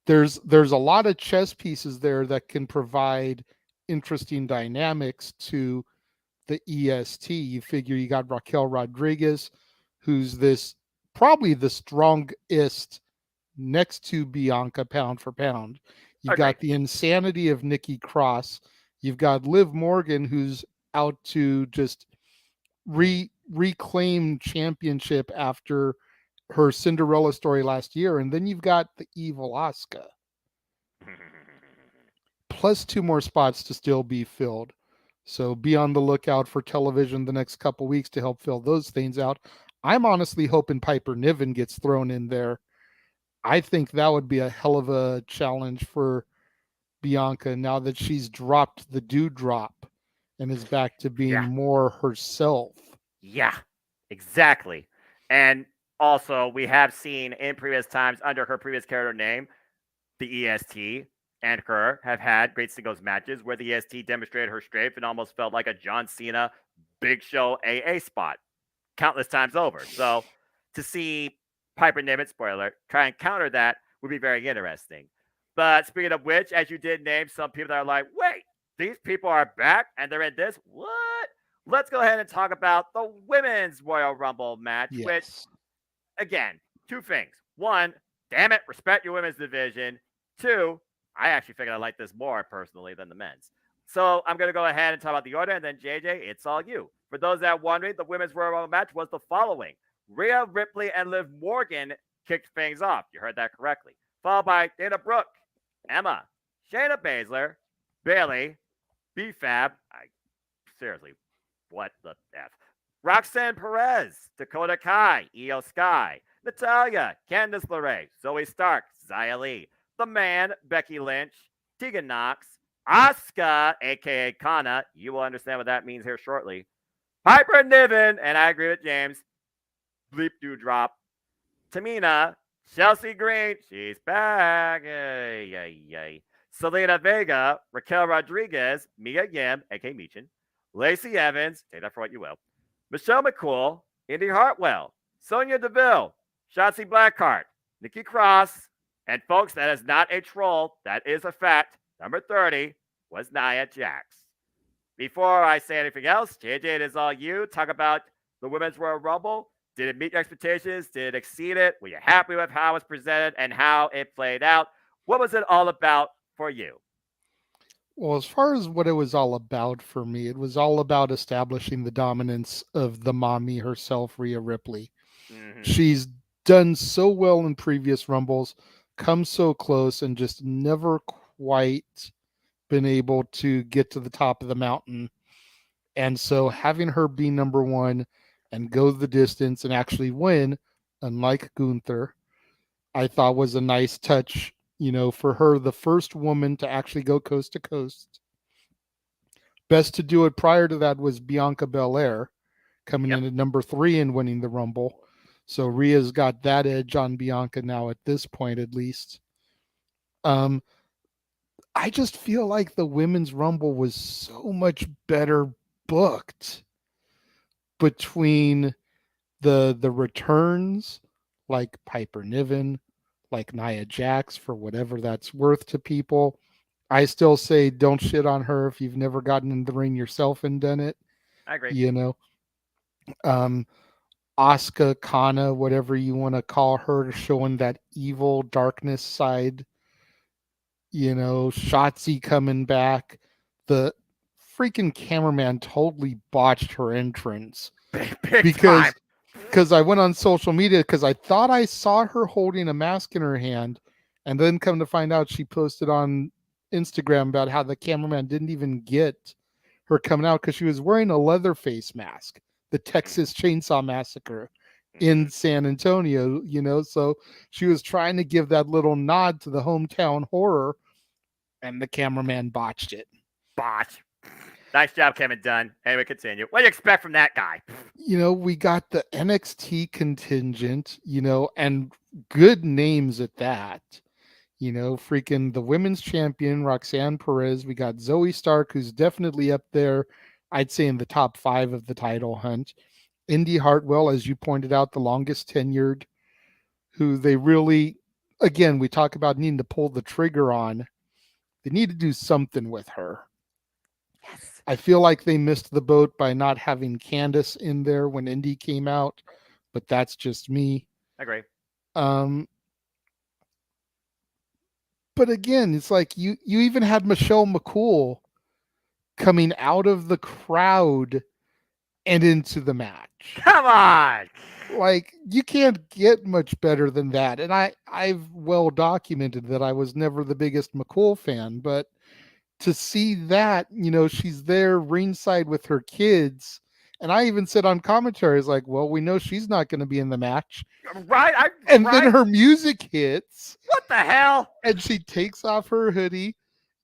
There's a lot of chess pieces there that can provide interesting dynamics to the EST. You figure you got Raquel Rodriguez, who's this probably the strongest next to Bianca pound for pound. You've Agreed. got the insanity of Nikki Cross. You've got Liv Morgan, who's out to just reclaim championship after her Cinderella story last year. And then you've got the evil Asuka. Plus 2 more spots to still be filled. So be on the lookout for television the next couple weeks to help fill those things out. I'm honestly hoping Piper Niven gets thrown in there. I think that would be a hell of a challenge for Bianca now that she's dropped the dewdrop and is back to being Yeah. more herself. Yeah, exactly. And also, we have seen in previous times under her previous character name, the EST and her have had great singles matches where the EST demonstrated her strength and almost felt like a John Cena Big Show AA spot countless times over. So to see Piper Niven, spoiler, try and counter that would be very interesting. But speaking of which, as you did name some people that are like, wait, these people are back and they're in this? What? Let's go ahead and talk about the Women's Royal Rumble match, which, Yes. again, 2 things. 1, damn it, respect your women's division. 2, I actually figured I like this more personally than the men's. So I'm going to go ahead and talk about the order, and then JJ, it's all you. For those that are wondering, the Women's Royal Rumble match was the following. Rhea Ripley and Liv Morgan kicked things off. You heard that correctly. Followed by Dana Brooke, Emma, Shayna Baszler, Bayley, B-Fab, seriously, what the F? Roxanne Perez, Dakota Kai, Io Sky, Natalia, Candice LeRae, Zoe Stark, Xia Li, The Man, Becky Lynch, Tegan Knox, Asuka, aka Kana, you will understand what that means here shortly, Piper Niven, and I agree with James, Bleep Dewdrop, Tamina, Chelsea Green, she's back, yay, yay, yay. Selena Vega, Raquel Rodriguez, Mia Yim, aka Michin, Lacey Evans, take that for what you will, Michelle McCool, Indy Hartwell, Sonya Deville, Shotzi Blackheart, Nikki Cross, and folks, that is not a troll, that is a fact. Number 30 was Nia Jax. Before I say anything else, JJ, it is all you. Talk about the Women's Royal Rumble. Did it meet your expectations? Did it exceed it? Were you happy with how it was presented and how it played out? What was it all about for you? Well, as far as what it was all about for me, it was all about establishing the dominance of the mommy herself, Rhea Ripley. Mm-hmm. She's done so well in previous Rumbles, come so close, and just never quite been able to get to the top of the mountain. And so having her be number 1 and go the distance and actually win, unlike Gunther, I thought was a nice touch, for her, the first woman to actually go coast to coast. Best to do it prior to that was Bianca Belair coming in at number 3 and winning the Rumble. So Rhea's got that edge on Bianca now at this point, at least. I just feel like the Women's Rumble was so much better booked between the returns, like Piper Niven, like Nia Jax, for whatever that's worth to people. I still say don't shit on her if you've never gotten in the ring yourself and done it. I agree. Asuka, Kana, whatever you want to call her, showing that evil darkness side. Shotzi coming back. The freaking cameraman totally botched her entrance Big because I went on social media because I thought I saw her holding a mask in her hand, and then come to find out she posted on Instagram about how the cameraman didn't even get her coming out because she was wearing a leather face mask, the Texas Chainsaw Massacre in San Antonio, so she was trying to give that little nod to the hometown horror, and the cameraman botched it. Botch. Nice job, Kevin Dunn. Anyway, continue. What do you expect from that guy? We got the NXT contingent, and good names at that. Freaking the women's champion, Roxanne Perez. We got Zoe Stark, who's definitely up there, I'd say in the top 5 of the title hunt. Indy Hartwell, as you pointed out, the longest tenured, who they really, again, we talk about needing to pull the trigger on. They need to do something with her. Yes. I feel like they missed the boat by not having Candice in there when Indy came out, but that's just me. I agree. But again, it's like you even had Michelle McCool coming out of the crowd and into the match. Come on. Like, you can't get much better than that. And I've well documented that I was never the biggest McCool fan, but to see that, she's there ringside with her kids. And I even said on commentaries, like, well, we know she's not going to be in the match. Right? And right? then her music hits. What the hell? And she takes off her hoodie,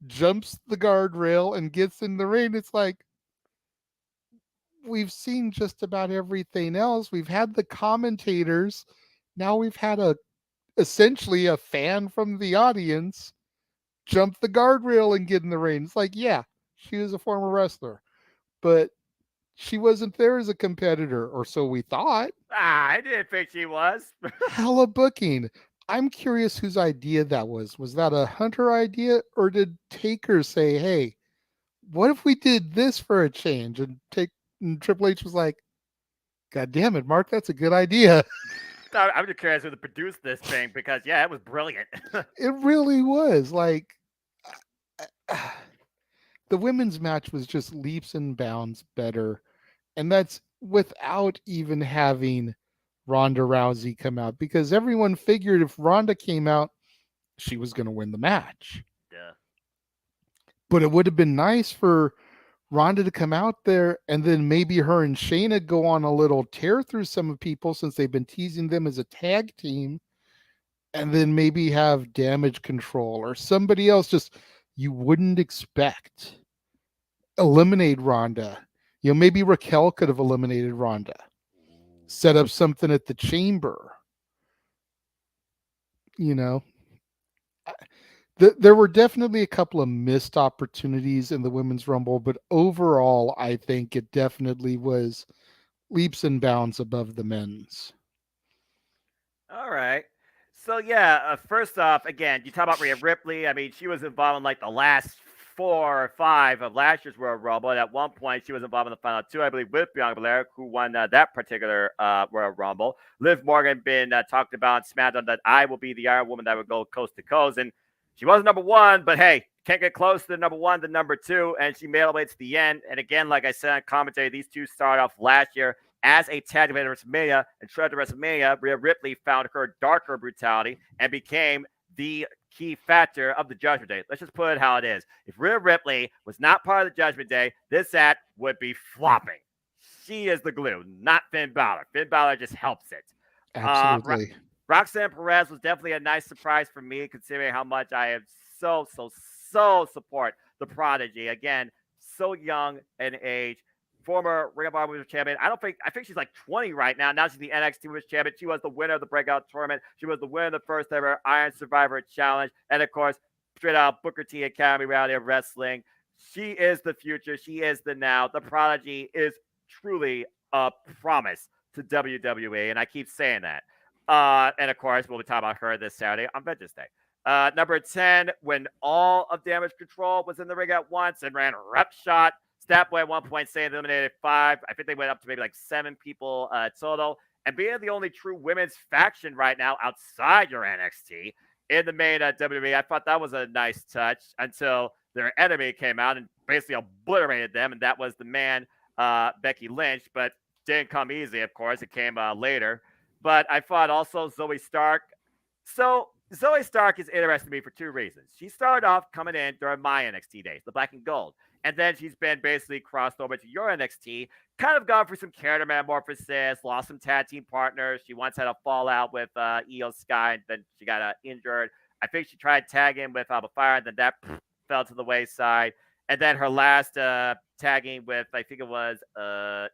jumps the guardrail, and gets in the ring. It's like, we've seen just about everything else. We've had the commentators. Now we've had essentially a fan from the audience jump the guardrail and get in the ring. It's like, yeah, she was a former wrestler, but she wasn't there as a competitor, or so we thought. I didn't think she was. Hella booking. I'm curious whose idea that was. Was that a Hunter idea, or did Taker say, hey, what if we did this for a change? And Triple H was like, God damn it, Mark, that's a good idea. I'm just curious who produced this thing because, yeah, it was brilliant. It really was. Like, the women's match was just leaps and bounds better. And that's without even having Ronda Rousey come out, because everyone figured if Ronda came out, she was going to win the match. Yeah. But it would have been nice for Ronda to come out there and then maybe her and Shayna go on a little tear through some of people, since they've been teasing them as a tag team, and then maybe have Damage Control or somebody else just you wouldn't expect eliminate Ronda. Maybe Raquel could have eliminated Ronda. Set up something at the Chamber. There were definitely a couple of missed opportunities in the Women's Rumble, but overall, I think it definitely was leaps and bounds above the men's. All right. So yeah, first off, again, you talk about Rhea Ripley. I mean, she was involved in like the last 4 or 5 of last year's Royal Rumble. And at one point, she was involved in the final 2, I believe, with Bianca Belair, who won that particular Royal Rumble. Liv Morgan been talked about and SmackDown that I will be the Iron Woman that would go coast to coast, and she was number 1, but hey, can't get close to the number 1, the number 2, and she made her way to the end. And again, like I said on commentary, these two started off last year as a tag team at WrestleMania, and throughout WrestleMania, Rhea Ripley found her darker brutality and became the key factor of the Judgment Day. Let's just put it how it is. If Rhea Ripley was not part of the Judgment Day, this act would be flopping. She is the glue, not Finn Balor. Finn Balor just helps it. Absolutely. Roxanne Perez was definitely a nice surprise for me, considering how much I have so support the Prodigy. Again, so young in age. Former Ring of Honor Women's Champion. I think she's like 20 right now. Now she's the NXT Women's Champion. She was the winner of the Breakout Tournament. She was the winner of the first ever Iron Survivor Challenge. And of course, straight out Booker T Academy Reality of Wrestling. She is the future. She is the now. The Prodigy is truly a promise to WWE. And I keep saying that. And of course, we'll be talking about her this Saturday on Veterans Day. Number 10, when all of Damage Control was in the ring at once and ran roughshod. Statboy at one point saying eliminated 5. I think they went up to maybe like 7 people total. And being the only true women's faction right now outside your NXT in the main WWE, I thought that was a nice touch until their enemy came out and basically obliterated them. And that was the man, Becky Lynch. But didn't come easy, of course. It came later. But I thought also Zoe Stark. So Zoe Stark is interesting to me for 2 reasons. She started off coming in during my NXT days, the black and gold. And then she's been basically crossed over to your NXT, kind of gone through some character metamorphosis, lost some tag team partners. She once had a fallout with Io Sky, and then she got injured. I think she tried tagging with Alba Fire, and then that fell to the wayside. And then her last tagging with, I think it was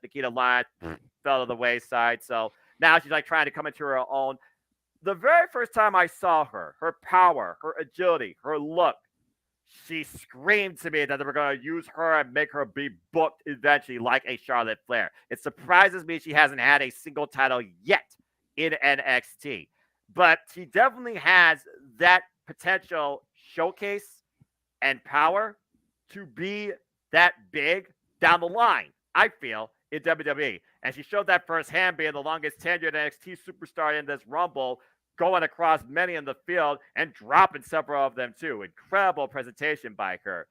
Nikita Lyons, fell to the wayside. So now she's like trying to come into her own. The very first time I saw her power, her agility, her look, she screamed to me that they were going to use her and make her be booked eventually like a Charlotte Flair. It surprises me she hasn't had a single title yet in NXT. But she definitely has that potential showcase and power to be that big down the line, I feel, in WWE. And she showed that firsthand, being the longest tenured NXT superstar in this Rumble. going across many in the field and dropping several of them too. Incredible presentation by her.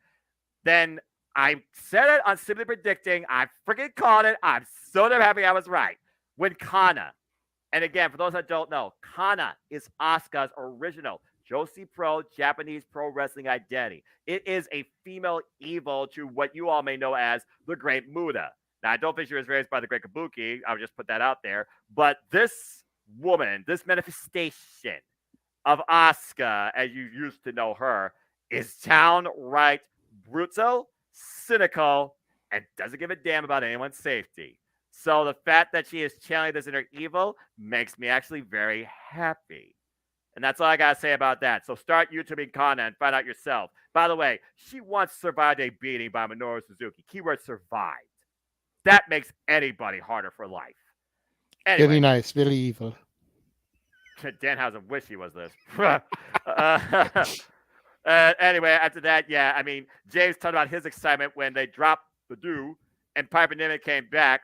Then I said it on Simply Predicting. I freaking called it. I'm so damn happy I was right. When Kana, and again, for those that don't know, Kana is Asuka's original Joshi Pro Japanese pro wrestling identity. It is a female evil to what you all may know as the Great Muda. Now, I don't think she was raised by the Great Kabuki. I would just put that out there. But this woman, this manifestation of Asuka, as you used to know her, is downright brutal, cynical, and doesn't give a damn about anyone's safety. So the fact that she is channeling this inner evil makes me actually very happy. And that's all I got to say about that. So start YouTubing Kana and find out yourself. By the way, she once survived a beating by Minoru Suzuki. Keyword survived. That makes anybody harder for life. Anyway, Very nice, very evil. Danhausen wish he was this. Anyway, after that, yeah, I mean, James talked about his excitement when they dropped the do and Piper Niven came back.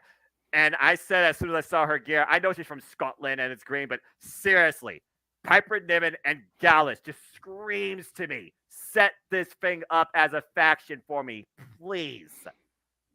And I said as soon as I saw her gear, I know she's from Scotland and it's green, but seriously, Piper Niven and Gallus just screams to me, set this thing up as a faction for me, please.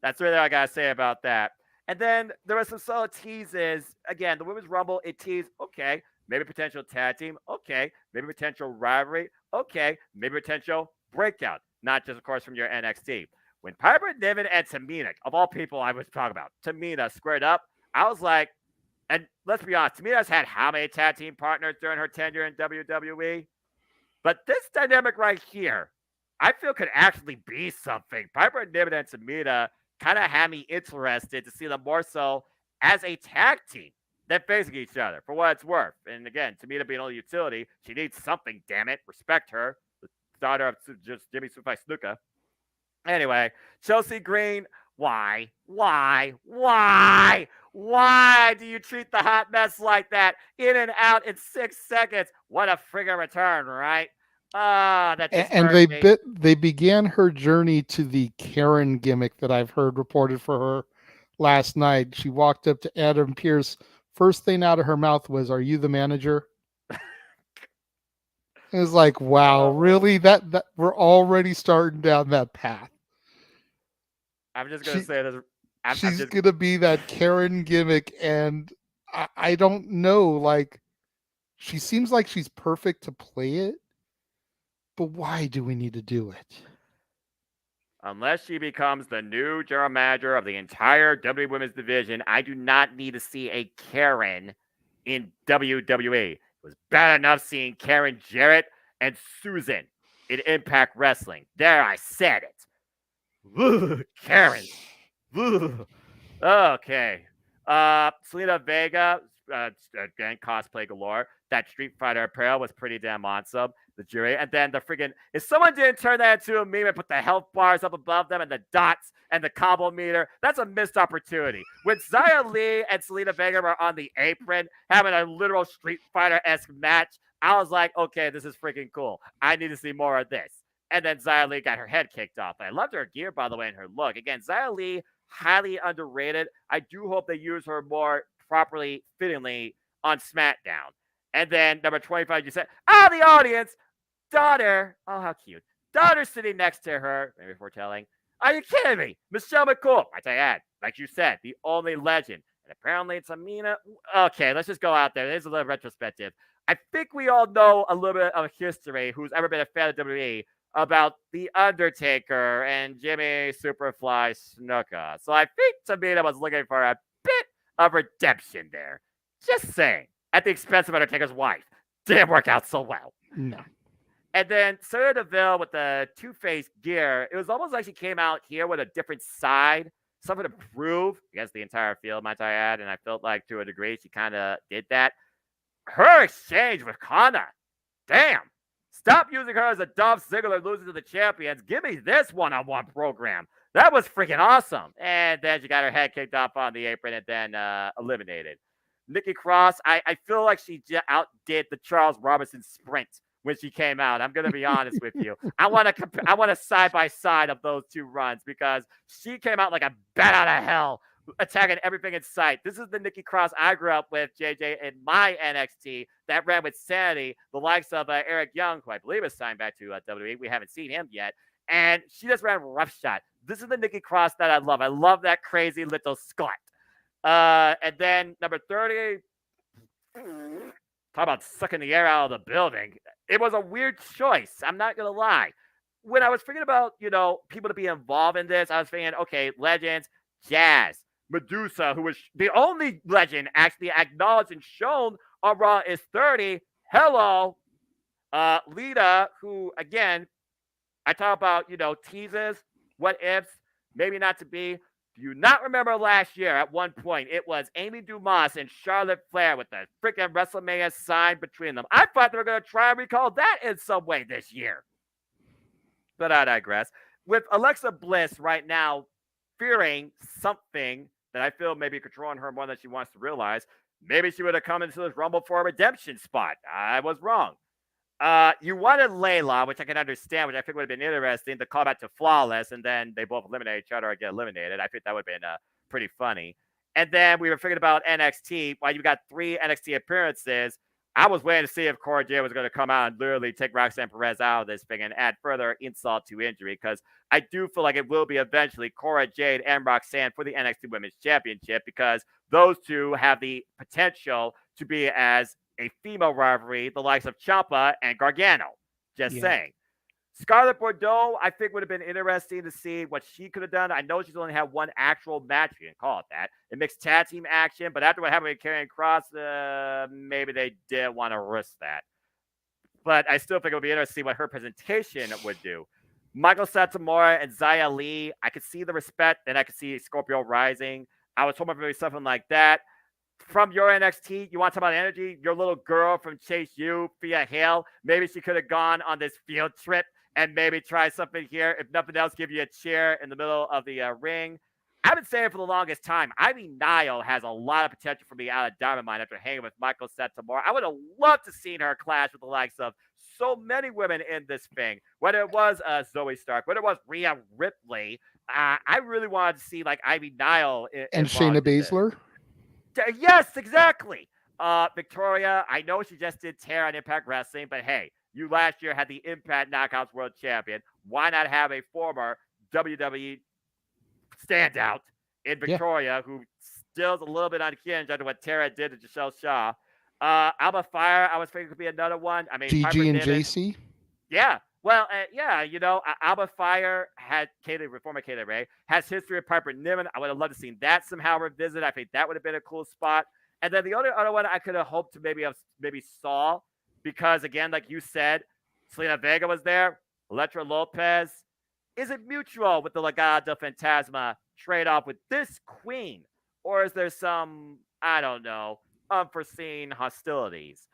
That's really all I got to say about that. And then there were some solid teases. Again, the Women's Rumble, it teased, okay, maybe potential tag team, okay, maybe potential rivalry, okay, maybe potential breakout, not just, of course, from your NXT. When Piper Niven and Tamina, of all people I was talking about, Tamina squared up, I was like, and let's be honest, Tamina's had how many tag team partners during her tenure in WWE? But this dynamic right here, I feel could actually be something. Piper Niven and Tamina kind of had me interested to see them more so as a tag team than facing each other, for what it's worth. And again, Tamina being only utility, she needs something, damn it. Respect her. The daughter of just Jimmy Supai Snuka. Anyway, Chelsea Green, why do you treat the hot mess like that? In and out in 6 seconds. What a friggin' return, right? That just And hurt me. they began her journey to the Karen gimmick that I've heard reported for her last night. She walked up to Adam Pearce. First thing out of her mouth was, "Are you the manager?" It was like, wow, really? That we're already starting down that path. I'm just gonna say this. She's gonna be that Karen gimmick, and I don't know. Like, she seems like she's perfect to play it, but why do we need to do it? Unless she becomes the new general manager of the entire WWE Women's Division, I do not need to see a Karen in WWE. It was bad enough seeing Karen Jarrett and Susan in Impact Wrestling. There, I said it. Ugh, Karen. Ugh. Okay. Selena Vega, again, cosplay galore. That Street Fighter apparel was pretty damn awesome. The jury. And then the friggin', if someone didn't turn that into a meme and put the health bars up above them and the dots and the combo meter, that's a missed opportunity. When Xia Li and Selena Vega were on the apron having a literal Street Fighter-esque match, I was like, okay, this is freaking cool. I need to see more of this. And then Xia Li got her head kicked off. I loved her gear, by the way, and her look. Again, Xia Li, highly underrated. I do hope they use her more properly, fittingly on SmackDown. And then number 25, you said, the audience, daughter. Oh, how cute. Daughter sitting next to her. Maybe foretelling. Are you kidding me? Michelle McCool. I add, like you said, the only legend. And apparently it's Amina. Okay, let's just go out there. There's a little retrospective. I think we all know a little bit of history, who's ever been a fan of WWE, about The Undertaker and Jimmy Superfly Snuka. So I think Tamina was looking for a bit of redemption there. Just saying. At the expense of Undertaker's wife. Didn't work out so well. No. And then Sonya Deville with the two-faced gear, it was almost like she came out here with a different side, something to prove against the entire field, might I add, and I felt like to a degree she kind of did that. Her exchange with Kana, damn. Stop using her as a Dolph Ziggler losing to the champions. Give me this one-on-one program. That was freaking awesome. And then she got her head kicked off on the apron and then eliminated. Nikki Cross, I feel like she outdid the Charles Robinson sprint when she came out. I'm going to be honest with you. I want a side-by-side of those two runs because she came out like a bat out of hell attacking everything in sight. This is the Nikki Cross I grew up with, JJ, in my NXT that ran with Sanity, the likes of Eric Young, who I believe is signed back to WWE. We haven't seen him yet. And she just ran roughshod. This is the Nikki Cross that I love. I love that crazy little scut. And then number 30, talk about sucking the air out of the building. It was a weird choice. I'm not going to lie. When I was thinking about, people to be involved in this, I was thinking, okay, legends, Jazz, Medusa, who was the only legend actually acknowledged and shown on Raw, is 30. Hello. Lita, who, again, I talk about, teases, what ifs, maybe not to be. Do you not remember last year at one point, it was Amy Dumas and Charlotte Flair with the freaking WrestleMania sign between them. I thought they were going to try and recall that in some way this year. But I digress. With Alexa Bliss right now fearing something that I feel maybe controlling her more than she wants to realize, maybe she would have come into this Rumble for a redemption spot. I was wrong. You wanted Layla, which I can understand, which I think would have been interesting, to call back to Flawless, and then they both eliminate each other or get eliminated. I think that would have been pretty funny. And then we were thinking about NXT. While you got 3 NXT appearances, I was waiting to see if Cora Jade was going to come out and literally take Roxanne Perez out of this thing and add further insult to injury, because I do feel like it will be eventually Cora Jade and Roxanne for the NXT Women's Championship, because those two have the potential to be as a female rivalry, the likes of Ciampa and Gargano. Just saying. Scarlett Bordeaux, I think, would have been interesting to see what she could have done. I know she's only had one actual match, if you can call it that, in mixed tag team action, but after what happened with Karrion Kross, maybe they did want to risk that. But I still think it would be interesting to see what her presentation would do. Michael Satomura and Xia Li, I could see the respect, and I could see Scorpio Rising. I was hoping for something like that. From your NXT, you want to talk about energy? Your little girl from Chase U, Thea Hale, maybe she could have gone on this field trip and maybe try something here. If nothing else, give you a chair in the middle of the ring. I've been saying for the longest time, Ivy Nile has a lot of potential for me out of Diamond Mine after hanging with Michael Satomura. I would have loved to seen her clash with the likes of so many women in this thing, whether it was Zoe Stark, whether it was Rhea Ripley. I really wanted to see like Ivy Nile and Shayna Baszler. Yes, exactly. Victoria, I know she just did tear on Impact Wrestling, but hey, you last year had the Impact Knockouts World Champion. Why not have a former WWE standout in Victoria who still's a little bit unhinged under what Tara did to Giselle Shaw? Alba Fire, I was thinking could be another one. I mean, GG and JC. Yeah. Well, Alba Fire had former Kaylee Ray, has history of Piper Niven. I would have loved to seen that somehow revisit. I think that would have been a cool spot. And then the other one I could have hoped to maybe saw, because again, like you said, Selena Vega was there, Elektra Lopez. Is it mutual with the Legado del Fantasma trade-off with this queen? Or is there some, I don't know, unforeseen hostilities?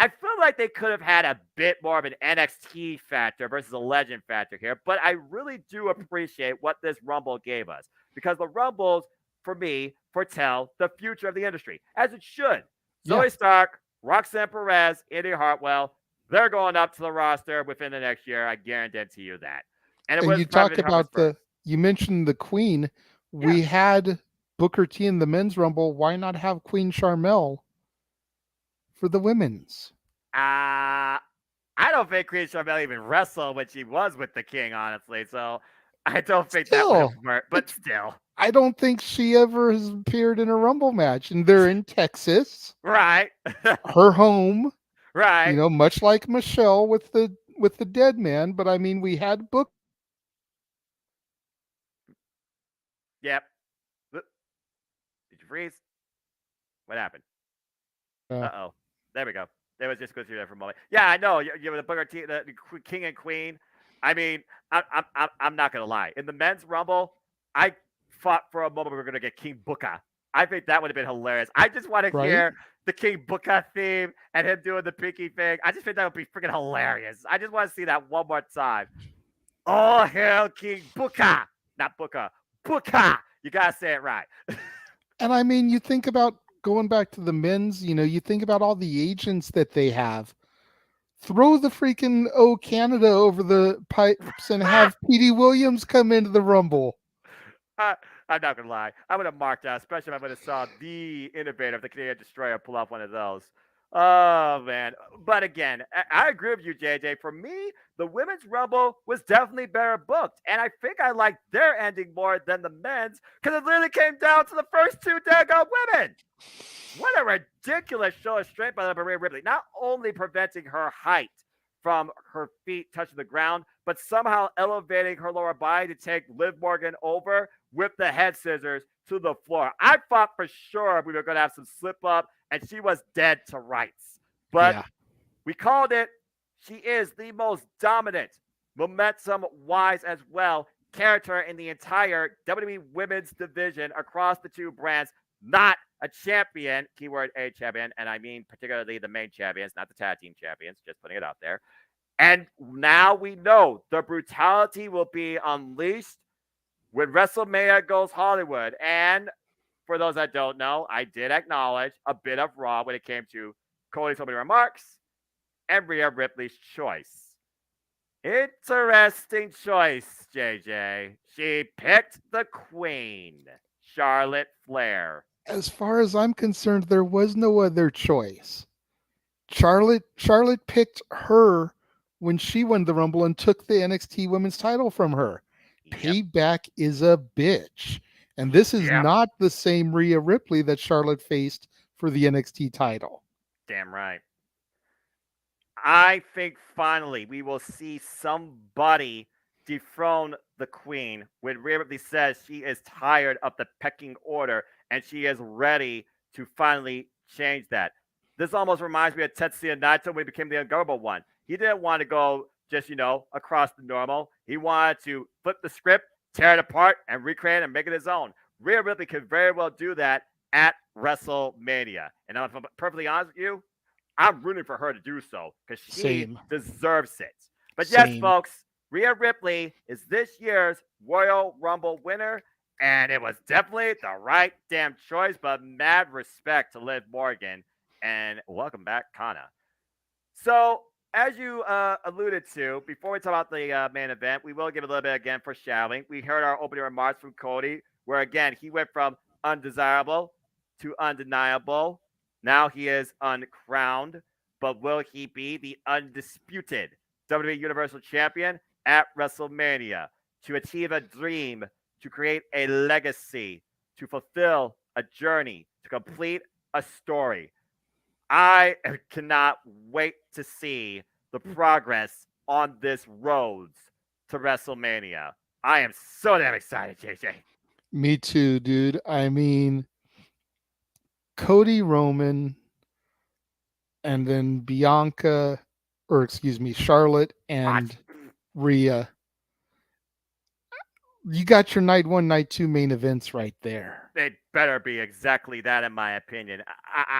I feel like they could have had a bit more of an NXT factor versus a legend factor here, but I really do appreciate what this Rumble gave us, because the Rumbles, for me, foretell the future of the industry, as it should. Zoe Stark, Roxanne Perez, Indy Hartwell, they're going up to the roster within the next year. I guarantee you that. And you talk about you mentioned the Queen. Yeah. We had Booker T in the men's Rumble. Why not have Queen Sharmell for the women's? I don't think Queen Sharmell even wrestled when she was with the King, honestly. So I don't think that would have worked. But still, I don't think she ever has appeared in a Rumble match, and they're in Texas, right? Her home, right? You know, much like Michelle with the Dead Man. But I mean, we had Book. Yep. Did you freeze? What happened? Uh-oh. There we go. They was just going through that for a moment. Yeah, I know. You're the Booker T, the King and Queen. I mean, I'm not gonna lie. In the men's Rumble, I thought for a moment we were gonna get King Booker. I think that would have been hilarious. I just want to hear the King Booker theme and him doing the pinky thing. I just think that would be freaking hilarious. I just want to see that one more time. All hail King Booker, not Booker. Booker. You gotta say it right. And I mean, you think about going back to the men's, you know, you think about all the agents that they have. Throw the freaking Canada over the pipes and have Petey Williams come into the Rumble. I'm not gonna lie. I would have marked that, especially if I would have saw the innovator of the Canadian Destroyer pull off one of those. Oh man! But again, I agree with you, JJ. For me, the women's Rumble was definitely better booked, and I think I liked their ending more than the men's because it literally came down to the first two daggone women. What a ridiculous show of strength by the Rhea Ripley. Not only preventing her height from her feet touching the ground, but somehow elevating her lower body to take Liv Morgan over with the head scissors to the floor. I thought for sure we were going to have some slip up and she was dead to rights. But Yeah. we called it. She is the most dominant, momentum wise as well, character in the entire WWE women's division across the two brands. Not a champion, keyword a champion, and I mean particularly the main champions, not the tag team champions, just putting it out there. And now we know the brutality will be unleashed when WrestleMania goes Hollywood. And for those that don't know, I did acknowledge a bit of Raw when it came to Cody's opening remarks and Rhea Ripley's choice. Interesting choice, JJ. She picked the queen, Charlotte Flair. As far as I'm concerned, there was no other choice. Charlotte picked her when she won the Rumble and took the NXT Women's title from her. Yep. Payback is a bitch. And this is Yep. not the same Rhea Ripley that Charlotte faced for the NXT title. Damn right. I think finally we will see somebody dethrone the queen when Rhea Ripley says she is tired of the pecking order and she is ready to finally change that. This almost reminds me of Tetsuya Naito when he became the ungovernable one. He didn't want to go just, across the normal. He wanted to flip the script, tear it apart, and recreate it and make it his own. Rhea Ripley could very well do that at WrestleMania. And if I'm perfectly honest with you, I'm rooting for her to do so because she Same. deserves it. But yes, Same. folks, Rhea Ripley is this year's Royal Rumble winner, and it was definitely the right damn choice. But mad respect to Liv Morgan, and welcome back, Kana. So, as you alluded to, before we talk about the main event, we will give a little bit again for shouting. We heard our opening remarks from Cody, where again he went from undesirable to undeniable. Now he is uncrowned, but will he be the undisputed WWE Universal Champion at WrestleMania to achieve a dream, to create a legacy, to fulfill a journey, to complete a story? I cannot wait to see the progress on this roads to WrestleMania. I am so damn excited, JJ. Me too, dude. I mean, Cody Roman and then Charlotte and Rhea. You got your night one, night two main events right there. It better be exactly that, in my opinion.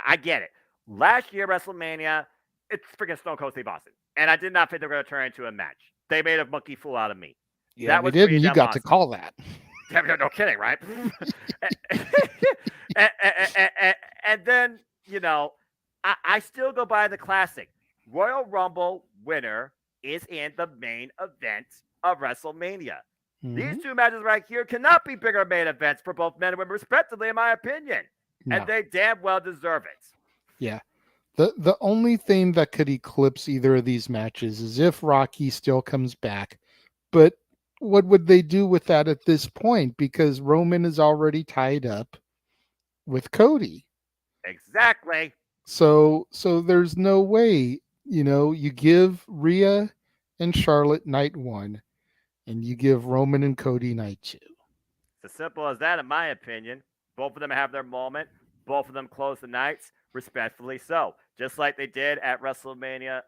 I get it. Last year, WrestleMania, it's freaking Stone Cold Steve Austin. And I did not think they were going to turn into a match. They made a monkey fool out of me. Yeah, that we was did, pretty and you damn got awesome. to call that. Yeah, no kidding, right? and then, I still go by the classic. Royal Rumble winner is in the main event of WrestleMania. Mhm. These two matches right here cannot be bigger main events for both men and women, respectively, in my opinion. No. And they damn well deserve it. Yeah. The only thing that could eclipse either of these matches is if Rocky still comes back. But what would they do with that at this point? Because Roman is already tied up with Cody. Exactly. So there's no way, you give Rhea and Charlotte night one, and you give Roman and Cody night two. It's as simple as that, in my opinion. Both of them have their moment. Both of them close the nights, respectfully so. Just like they did at WrestleMania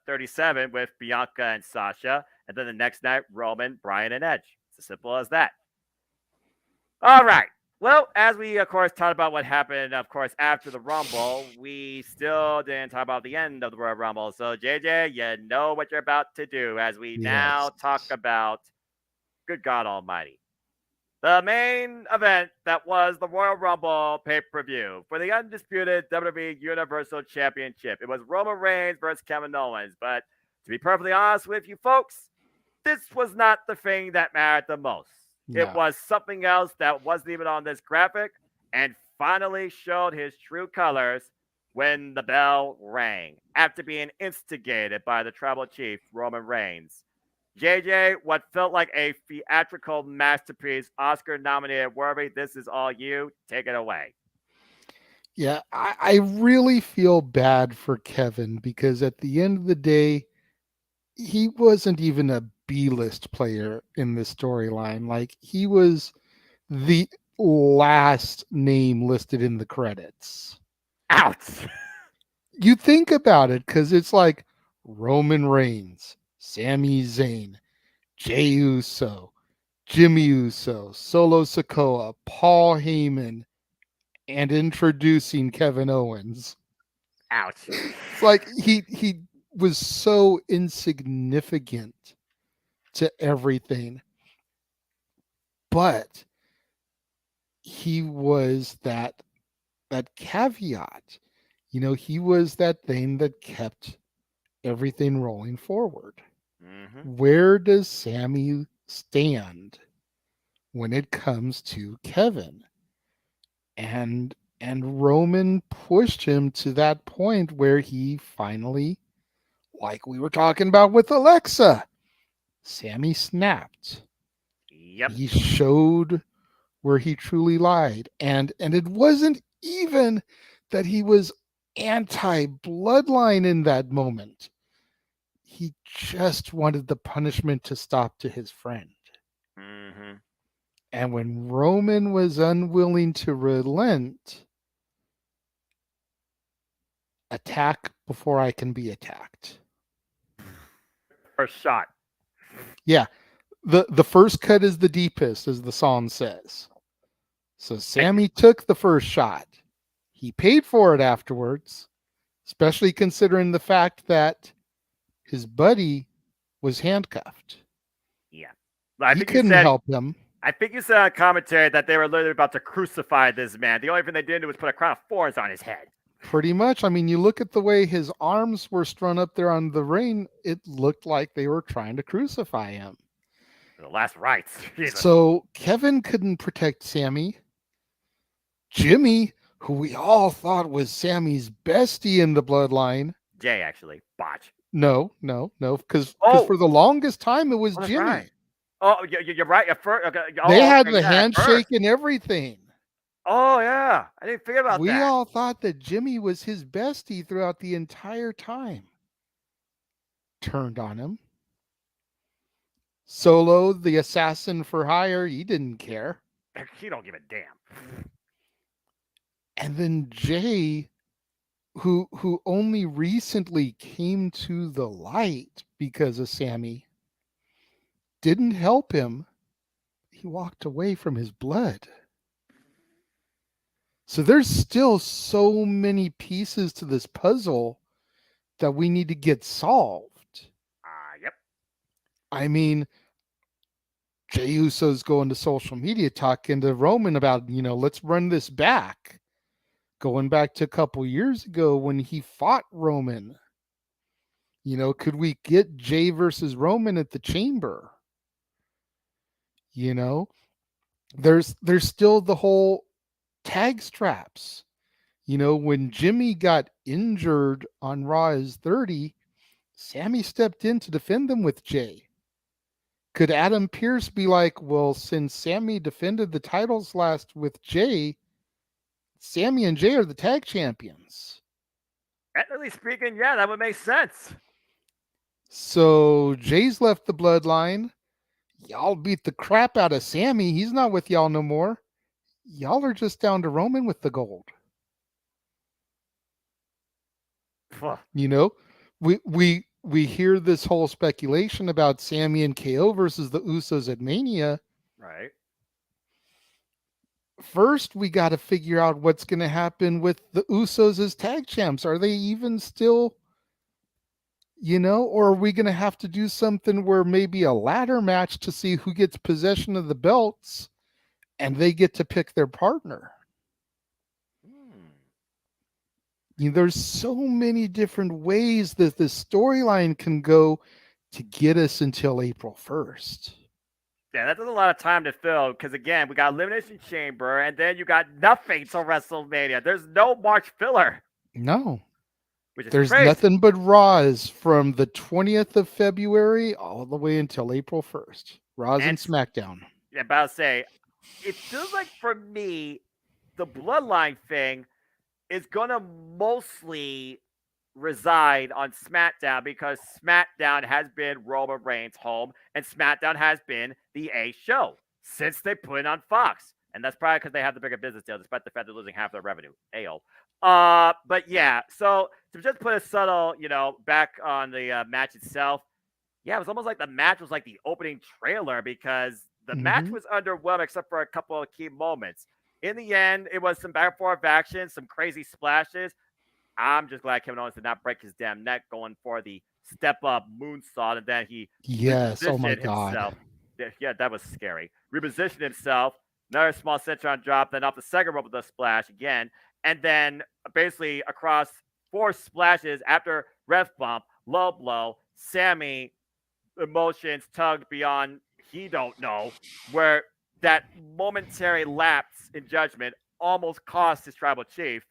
37 with Bianca and Sasha. And then the next night, Roman, Bryan, and Edge. It's as simple as that. All right. Well, as we, of course, talked about what happened, of course, after the Rumble, we still didn't talk about the end of the Royal Rumble. So, JJ, you know what you're about to do as we now talk about, good God Almighty, the main event that was the Royal Rumble pay-per-view for the undisputed WWE Universal Championship. It was Roman Reigns versus Kevin Owens. But to be perfectly honest with you folks, this was not the thing that mattered the most. It No. was something else that wasn't even on this graphic and finally showed his true colors when the bell rang after being instigated by the tribal chief, Roman Reigns. JJ, what felt like a theatrical masterpiece, Oscar nominated worthy. This is all you. Take it away. Yeah, I really feel bad for Kevin because at the end of the day, he wasn't even a B-list player in this storyline. Like, he was the last name listed in the credits. Ouch. You think about it because it's like Roman Reigns, Sami Zayn, Jey Uso, Jimmy Uso, Solo Sikoa, Paul Heyman, and introducing Kevin Owens. Ouch. It's like he was so insignificant to everything, but he was that caveat. He was that thing that kept everything rolling forward. Mm-hmm. Where does Sammy stand when it comes to Kevin? And Roman pushed him to that point where he finally, like we were talking about with Alexa, Sammy snapped. Yep. He showed where he truly lied. And it wasn't even that he was anti-bloodline in that moment. He just wanted the punishment to stop to his friend. Mm-hmm. And when Roman was unwilling to relent, attack before I can be attacked. First shot. Yeah, the first cut is the deepest, as the song says. So Sammy took the first shot. He paid for it afterwards, especially considering the fact that his buddy was handcuffed. Yeah. I He think you couldn't said help him. I think you said on commentary that they were literally about to crucify this man. The only thing they did was put a crown of thorns on his head. Pretty much. I mean, you look at the way his arms were strung up there on the ring, it looked like they were trying to crucify him. The last rites. Jesus. So Kevin couldn't protect Sammy. Jimmy, who we all thought was Sammy's bestie in the bloodline. Jay actually. Botch. No, because Oh, for the longest time it was that's Jimmy. right. Oh, you're right. At first, okay. They had okay, the yeah, at handshake first. and everything. Oh, yeah. I didn't forget about We that. all thought that Jimmy was his bestie throughout the entire time. Turned on him. Solo, the assassin for hire, he didn't care. He don't give a damn. And then Jay, who only recently came to the light because of Sammy, didn't help him. He walked away from his blood. So there's still so many pieces to this puzzle that we need to get solved. Yep. I mean, Jey Uso's going to social media talking to Roman about, let's run this back. Going back to a couple years ago when he fought Roman. Could we get Jay versus Roman at the Chamber? There's still the whole tag straps. When Jimmy got injured on Raw is 30, Sammy stepped in to defend them with Jay. Could Adam Pearce be like, well, since Sammy defended the titles last with Jay, Sammy and Jay are the tag champions? Technically speaking, yeah, that would make sense. So Jay's left the bloodline. Y'all beat the crap out of Sammy. He's not with y'all no more. Y'all are just down to Roman with the gold. We hear this whole speculation about Sammy and KO versus the Usos at Mania. Right. First, we got to figure out what's going to happen with the Usos as tag champs. Are they even still, or are we going to have to do something where maybe a ladder match to see who gets possession of the belts and they get to pick their partner? There's so many different ways that the storyline can go to get us until April 1st. Yeah, that's a lot of time to fill because, again, we got Elimination Chamber and then you got nothing till WrestleMania. There's no March filler, No. which is There's crazy. nothing but Raws from the 20th of February all the way until April 1st. Raws and SmackDown. Yeah, about to say, it feels like for me, the Bloodline thing is going to mostly reside on SmackDown because SmackDown has been Roman Reigns' home and SmackDown has been the A show since they put it on Fox. And that's probably because they have the bigger business deal, despite the fact they're losing half their revenue. Ayo. But yeah, so to just put a subtle, back on the match itself, yeah, it was almost like the match was like the opening trailer because the match was underwhelming except for a couple of key moments. In the end, it was some back and forth action, some crazy splashes. I'm just glad Kevin Owens did not break his damn neck going for the step up moonsault, and then he oh my repositioned God. himself. Yeah, that was scary. Repositioned himself, another small citron drop, then off the second rope with a splash again, and then basically across 4 splashes after ref bump, low blow, Sami emotions tugged beyond he don't know, where that momentary lapse in judgment almost cost his tribal chief.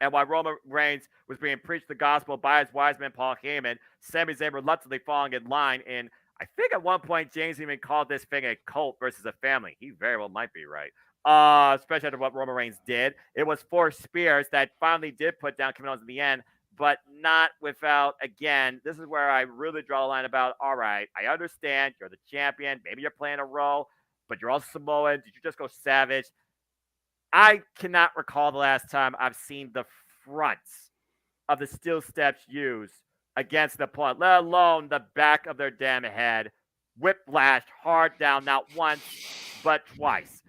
And while Roman Reigns was being preached the gospel by his wise man Paul Heyman, Sami Zayn reluctantly falling in line. And I think at one point James even called this thing a cult versus a family. He very well might be right. Especially after what Roman Reigns did. It was 4 spears that finally did put down Kevin Owens in the end, but not without, again, this is where I really draw the line about, all right, I understand you're the champion. Maybe you're playing a role, but you're also Samoan. Did you just go savage? I cannot recall the last time I've seen the fronts of the steel steps used against the opponent, let alone the back of their damn head, whiplashed hard down, not once, but twice.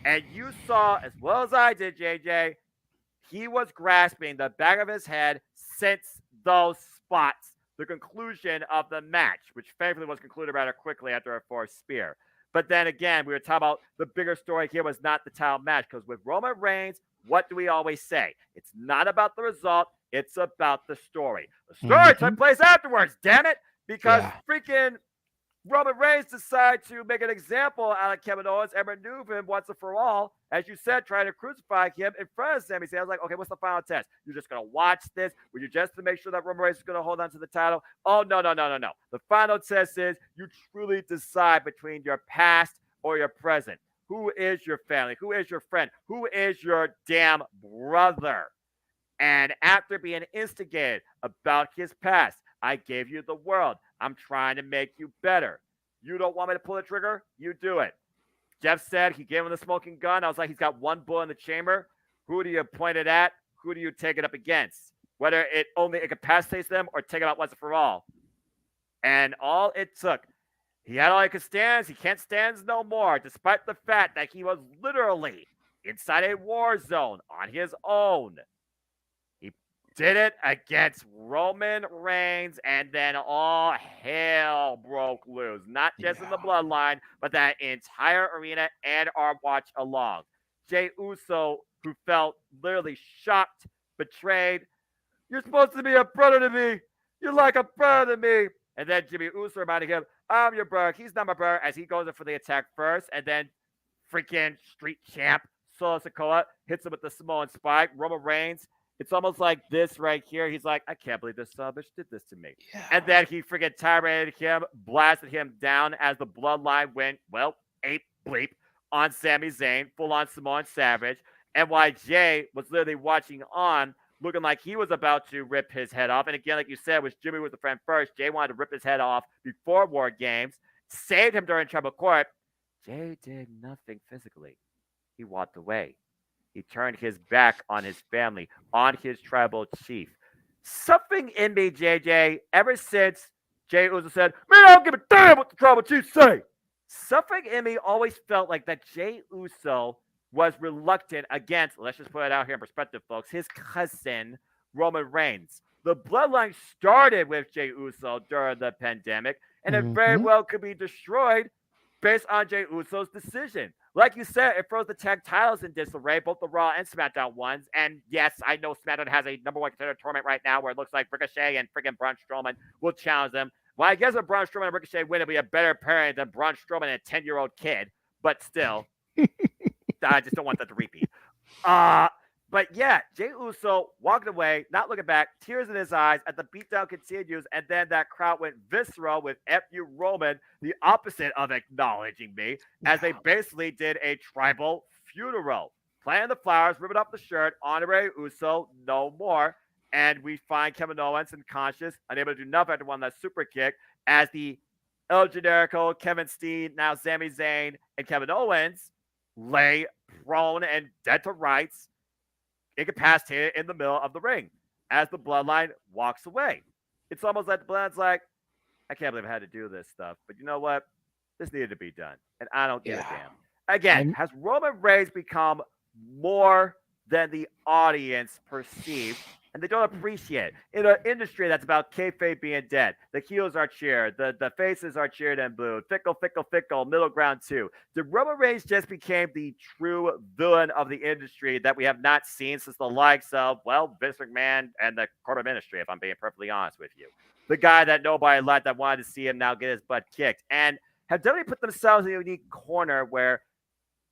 And you saw, as well as I did, JJ, he was grasping the back of his head since those spots, the conclusion of the match, which thankfully was concluded rather quickly after a 4th spear. But then again, we were talking about the bigger story here was not the title match, because with Roman Reigns, what do we always say? It's not about the result. It's about the story. The story took place afterwards, damn it, because freaking Roman Reigns decided to make an example out of Kevin Owens and remove him once and for all. As you said, trying to crucify him in front of Sami Zayn. I was like, okay, what's the final test? You're just going to watch this? Were you just to make sure that Roman Reigns is going to hold on to the title? Oh, no. The final test is you truly decide between your past or your present. Who is your family? Who is your friend? Who is your damn brother? And after being instigated about his past, I gave you the world. I'm trying to make you better. You don't want me to pull the trigger? You do it. Jeff said he gave him the smoking gun. I was like, he's got one bullet in the chamber. Who do you point it at? Who do you take it up against? Whether it only incapacitates them or take it out once and for all. And all it took, he had all he could stand. He can't stand no more, despite the fact that he was literally inside a war zone on his own. Did it against Roman Reigns, and then all hell broke loose. Not just in the bloodline, but that entire arena and our watch along. Jey Uso, who felt literally shocked, betrayed. You're supposed to be a brother to me. You're like a brother to me. And then Jimmy Uso reminded him, I'm your brother. He's not my brother, as he goes in for the attack first. And then freaking street champ Solo Sikoa hits him with the Samoan spike. Roman Reigns, it's almost like this right here. He's like, I can't believe this bitch did this to me. Yeah. And then he freaking tirade him, blasted him down as the bloodline went, well, ape bleep on Sami Zayn, full on Samoan Savage. And while Jay was literally watching on, looking like he was about to rip his head off. And again, like you said, was Jimmy was the friend first. Jay wanted to rip his head off before War Games, saved him during Tribal Court. Jay did nothing physically. He walked away. He turned his back on his family, on his tribal chief. Something in me, JJ, ever since Jey Uso said, man, I don't give a damn what the tribal chief say. Something in me always felt like that Jey Uso was reluctant against, let's just put it out here in perspective, folks, his cousin, Roman Reigns. The bloodline started with Jey Uso during the pandemic, and it very well could be destroyed based on Jey Uso's decision. Like you said, it throws the tag titles in disarray, both the Raw and SmackDown ones. And yes, I know SmackDown has a number 1 contender tournament right now where it looks like Ricochet and freaking Braun Strowman will challenge them. Well, I guess if Braun Strowman and Ricochet win, it'll be a better pairing than Braun Strowman and a 10-year-old kid. But still, I just don't want that to repeat. But yeah, Jey Uso walking away, not looking back, tears in his eyes as the beatdown continues, and then that crowd went visceral with F.U. Roman, the opposite of acknowledging me, as they basically did a tribal funeral. Planting the flowers, ripping up the shirt, honorary Uso, no more. And we find Kevin Owens unconscious, unable to do nothing after one last super kick, as the El Generico, Kevin Steen, now Sami Zayn, and Kevin Owens lay prone and dead to rights, incapacitated in the middle of the ring as the Bloodline walks away. It's almost like the Bloodline's like, I can't believe I had to do this stuff, but you know what? This needed to be done, and I don't give a damn. Again, has Roman Reigns become more than the audience perceived, and they don't appreciate it? In an industry that's about kayfabe being dead, the heels are cheered, the faces are cheered and booed, fickle, middle ground too. The Roman Reigns just became the true villain of the industry that we have not seen since the likes of, well, Vince McMahon and the corporate ministry, if I'm being perfectly honest with you. The guy that nobody liked, that wanted to see him now get his butt kicked, and have definitely put themselves in a unique corner where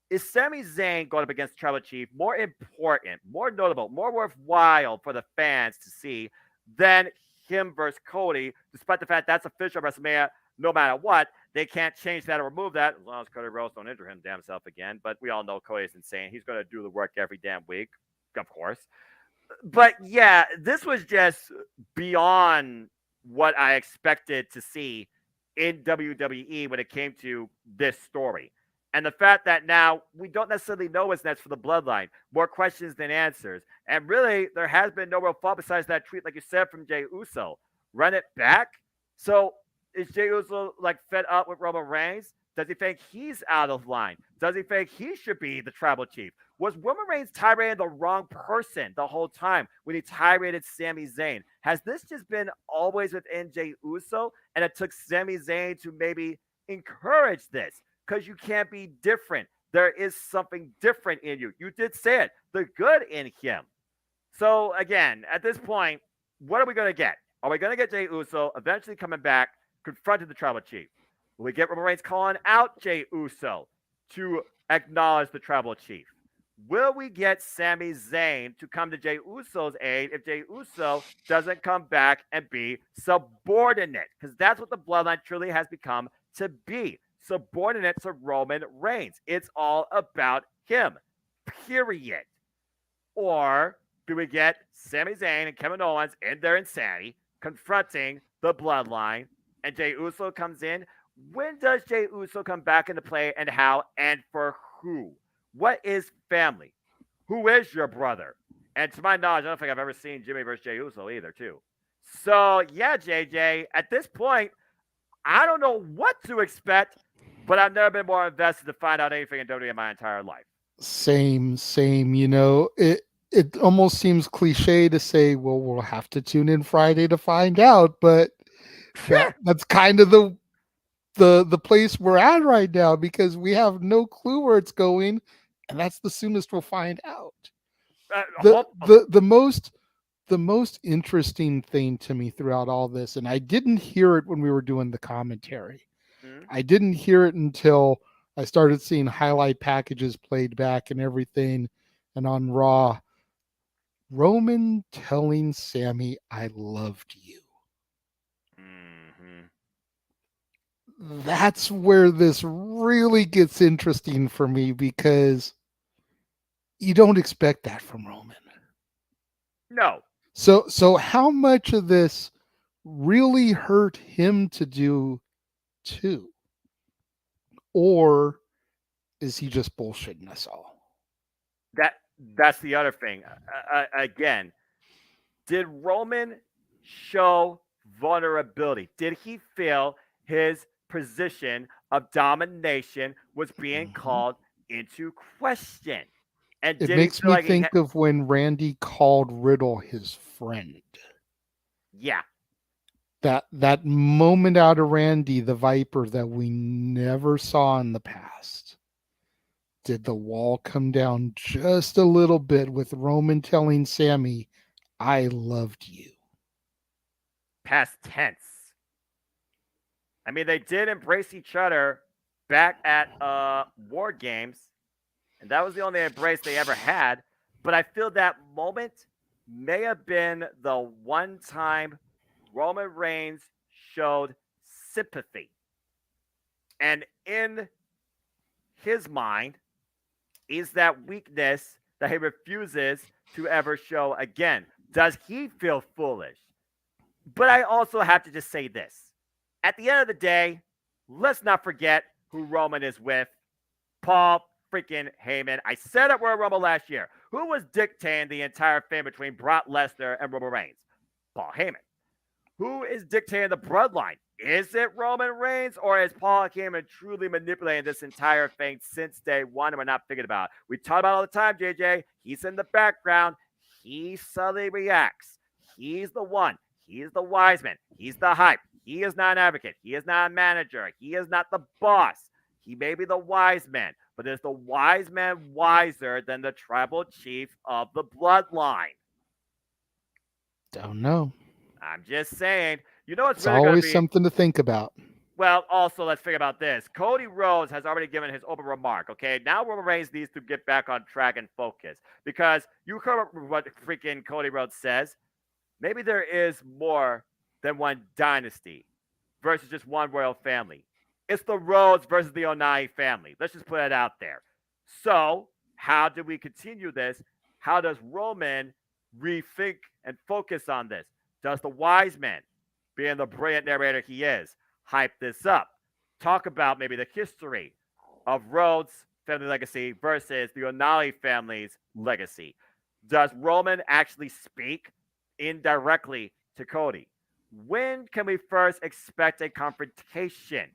is Sami Zayn going up against the Tribal Chief more important, more notable, more worthwhile for the fans to see than him versus Cody, despite the fact that's official WrestleMania no matter what? They can't change that or remove that as long as Cody Rhodes don't injure him damn self again. But we all know Cody's insane. He's going to do the work every damn week, of course. But yeah, this was just beyond what I expected to see in WWE when it came to this story. And the fact that now we don't necessarily know what's next for the Bloodline. More questions than answers. And really, there has been no real fault besides that tweet, like you said, from Jey Uso. Run it back? So is Jey Uso like fed up with Roman Reigns? Does he think he's out of line? Does he think he should be the Tribal Chief? Was Roman Reigns tirading the wrong person the whole time when he tiraded Sami Zayn? Has this just been always within Jey Uso, and it took Sami Zayn to maybe encourage this? Because you can't be different. There is something different in you. You did say it, the good in him. So again, at this point, what are we going to get? Are we going to get Jey Uso eventually coming back, confronting the Tribal Chief? Will we get Roman Reigns calling out Jey Uso to acknowledge the Tribal Chief? Will we get Sami Zayn to come to Jey Uso's aid if Jey Uso doesn't come back and be subordinate? Because that's what the Bloodline truly has become to be. Subordinate to Roman Reigns. It's all about him. Period. Or do we get Sami Zayn and Kevin Owens in their insanity confronting the Bloodline, and Jey Uso comes in? When does Jey Uso come back into play, and how, and for who? What is family? Who is your brother? And to my knowledge, I don't think I've ever seen Jimmy versus Jey Uso either, too. So, yeah, JJ, at this point, I don't know what to expect, but I've never been more invested to find out anything in WWE in my entire life. Same. You know, it almost seems cliche to say, well, we'll have to tune in Friday to find out, but that's kind of the place we're at right now, because we have no clue where it's going, and that's the soonest we'll find out. The most interesting thing to me throughout all this, and I didn't hear it when we were doing the commentary. I didn't hear it until I started seeing highlight packages played back and everything, and on Raw, Roman telling Sami, I loved you. That's where this really gets interesting for me, because you don't expect that from Roman. No. So how much of this really hurt him to do too? Or is he just bullshitting us all? That's the other thing. Again, did Roman show vulnerability? Did he feel his position of domination was being called into question? And it makes me think of when Randy called Riddle his friend. Yeah. That moment out of Randy, the Viper, that we never saw in the past. Did the wall come down just a little bit with Roman telling Sami, I loved you? Past tense. I mean, they did embrace each other back at War Games, and that was the only embrace they ever had. But I feel that moment may have been the one time Roman Reigns showed sympathy. And in his mind is that weakness that he refuses to ever show again. Does he feel foolish? But I also have to just say this. At the end of the day, let's not forget who Roman is with. Paul freaking Heyman. I said it Royal Rumble last year. Who was dictating the entire thing between Brock Lesnar and Roman Reigns? Paul Heyman. Who is dictating the bloodline? Is it Roman Reigns or is Paul Heyman truly manipulating this entire thing since day one and we're not thinking about it? We talk about it all the time, JJ. He's in the background. He subtly reacts. He's the one. He's the wise man. He's the hype. He is not an advocate. He is not a manager. He is not the boss. He may be the wise man, but is the wise man wiser than the tribal chief of the bloodline? Don't know. I'm just saying. You know what's It's really going to always be something to think about. Well, also, let's think about this. Cody Rhodes has already given his open remark, okay? Now Roman Reigns needs to get back on track and focus because you heard what freaking Cody Rhodes says. Maybe there is more than one dynasty versus just one royal family. It's the Rhodes versus the Onai family. Let's just put it out there. So, how do we continue this? How does Roman rethink and focus on this? Does the wise man, being the brilliant narrator he is, hype this up? Talk about maybe the history of Rhodes' family legacy versus the Onai family's legacy. Does Roman actually speak indirectly to Cody? When can we first expect a confrontation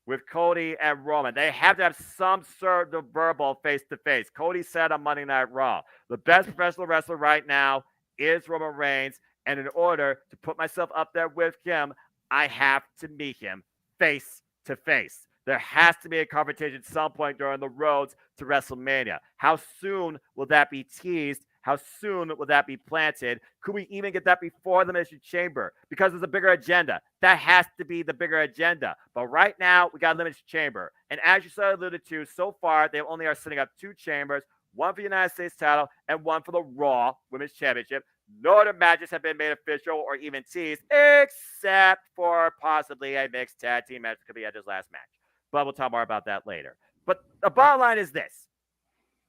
with Cody and Roman? They have to have some sort of verbal face to face. Cody said on Monday Night Raw, the best professional wrestler right now is Roman Reigns. And in order to put myself up there with him, I have to meet him face to face. There has to be a confrontation at some point during the roads to WrestleMania. How soon will that be teased? How soon will that be planted? Could we even get that before the Elimination Chamber? Because there's a bigger agenda. That has to be the bigger agenda. But right now, we got Elimination Chamber. And as you sort of alluded to, so far, they only are setting up 2 chambers, one for the United States title and one for the Raw Women's Championship. No other matches have been made official or even teased, except for possibly a mixed tag team match that could be Edge's last match. But we'll talk more about that later. But the bottom line is this.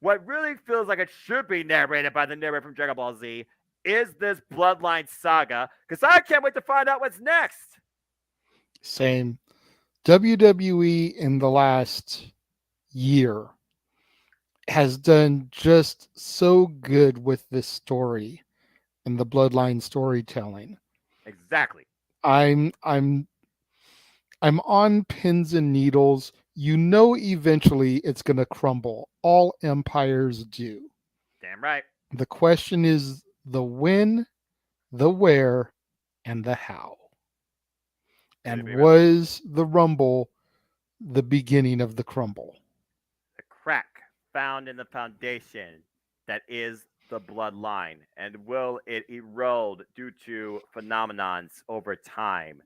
What really feels like it should be narrated by the narrator from Dragon Ball Z is this Bloodline saga, because I can't wait to find out what's next. Same. WWE in the last year has done just so good with this story and the Bloodline storytelling. Exactly. I'm on pins and needles. You know, eventually it's going to crumble. All empires do. Damn right. The question is the when, the where, and the how. And was the Rumble the beginning of the crumble? The crack found in the foundation that is the bloodline. And will it erode due to phenomenons over time?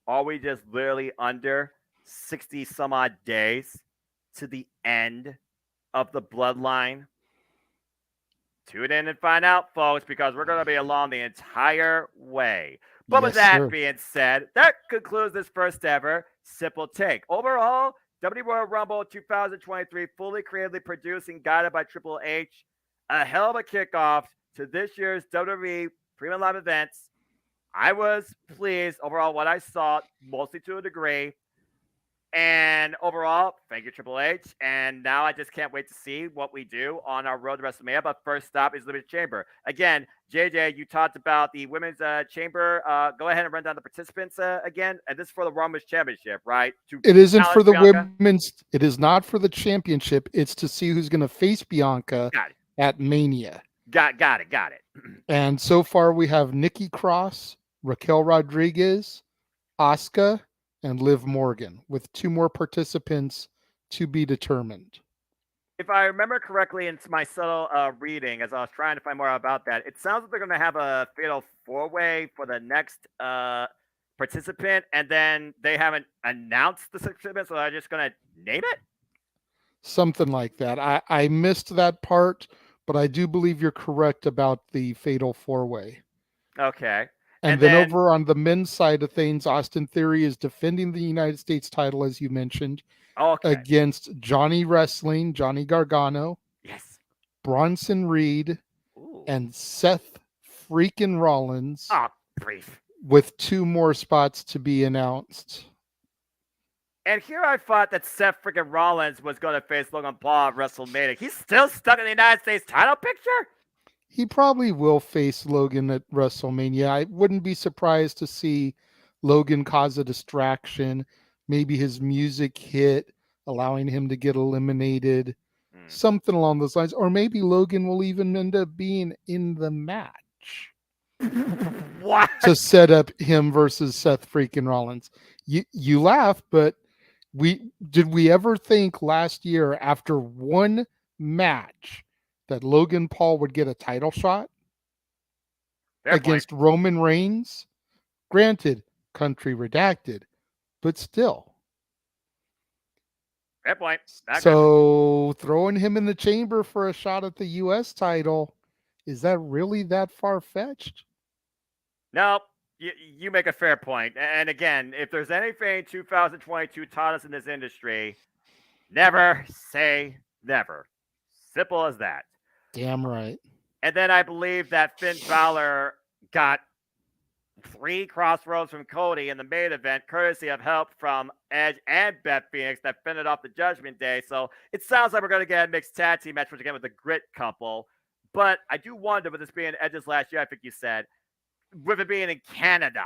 Are we just literally under 60 some odd days to the end of the bloodline? Tune in and find out, folks, because we're going to be along the entire way. But with that being said, that concludes this first ever Simple Take. Overall, WWE Royal Rumble 2023, fully creatively produced and guided by Triple H. A hell of a kickoff to this year's WWE Premium Live events. I was pleased overall what I saw, mostly to a degree. And overall, thank you, Triple H. And now I just can't wait to see what we do on our road to WrestleMania. But first stop is Elimination Chamber. Again, JJ, you talked about the Women's Chamber. Go ahead and run down the participants again. And this is for the Women's Championship, right? It isn't for the women's. It is not for the championship. It's to see who's going to face Bianca at Mania. Got it. And so far, we have Nikki Cross, Raquel Rodriguez, Asuka, and Liv Morgan, with 2 more participants to be determined. If I remember correctly in my subtle reading, as I was trying to find more about that, it sounds like they're going to have a fatal 4-way for the next participant, and then they haven't announced the participant, so they're just going to name it? Something like that. I missed that part, but I do believe you're correct about the fatal four-way. Okay. And then over on the men's side of things, Austin Theory is defending the United States title, as you mentioned, against Johnny Wrestling, Johnny Gargano, yes, Bronson Reed, and Seth freaking Rollins. Oh, brief. With 2 more spots to be announced. And here I thought that Seth freaking Rollins was going to face Logan Paul at WrestleMania. He's still stuck in the United States title picture? He probably will face Logan at WrestleMania. I wouldn't be surprised to see Logan cause a distraction. Maybe his music hit, allowing him to get eliminated. Something along those lines. Or maybe Logan will even end up being in the match. What? To set up him versus Seth freaking Rollins. You laugh, but did we ever think last year after one match that Logan Paul would get a title shot against Roman Reigns? Granted, country redacted, but still. Fair point. So throwing him in the chamber for a shot at the U.S. title, is that really that far-fetched? No, you make a fair point. And again, if there's anything 2022 taught us in this industry, never say never. Simple as that. Damn right. And then I believe that Finn Balor got 3 crossroads from Cody in the main event, courtesy of help from Edge and Beth Phoenix that fended off the Judgment Day. So it sounds like we're going to get a mixed tag team match, which again with the Grit couple. But I do wonder, with this being Edge's last year, I think you said, with it being in Canada,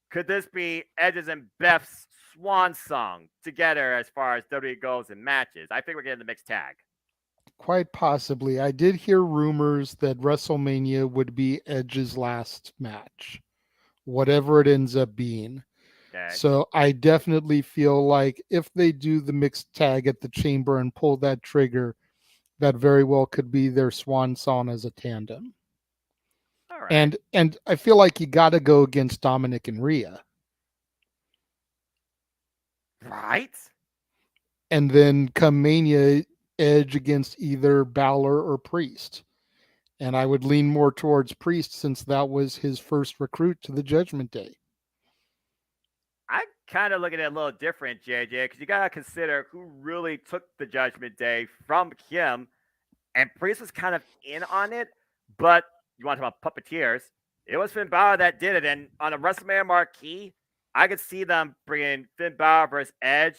could this be Edge's and Beth's swan song together as far as WWE goes in matches? I think we're getting the mixed tag. Quite possibly. I did hear rumors that WrestleMania would be Edge's last match, whatever it ends up being. Okay. So I definitely feel like if they do the mixed tag at the Chamber and pull that trigger, that very well could be their swan song as a tandem. All right. And I feel like you got to go against Dominic and Rhea. Right. And then come Mania, Edge against either Balor or Priest. And I would lean more towards Priest since that was his first recruit to the Judgment Day. I kind of look at it a little different, JJ, because you got to consider who really took the Judgment Day from him. And Priest was kind of in on it, but you want to talk about puppeteers. It was Finn Balor that did it. And on a WrestleMania marquee, I could see them bringing Finn Balor versus Edge,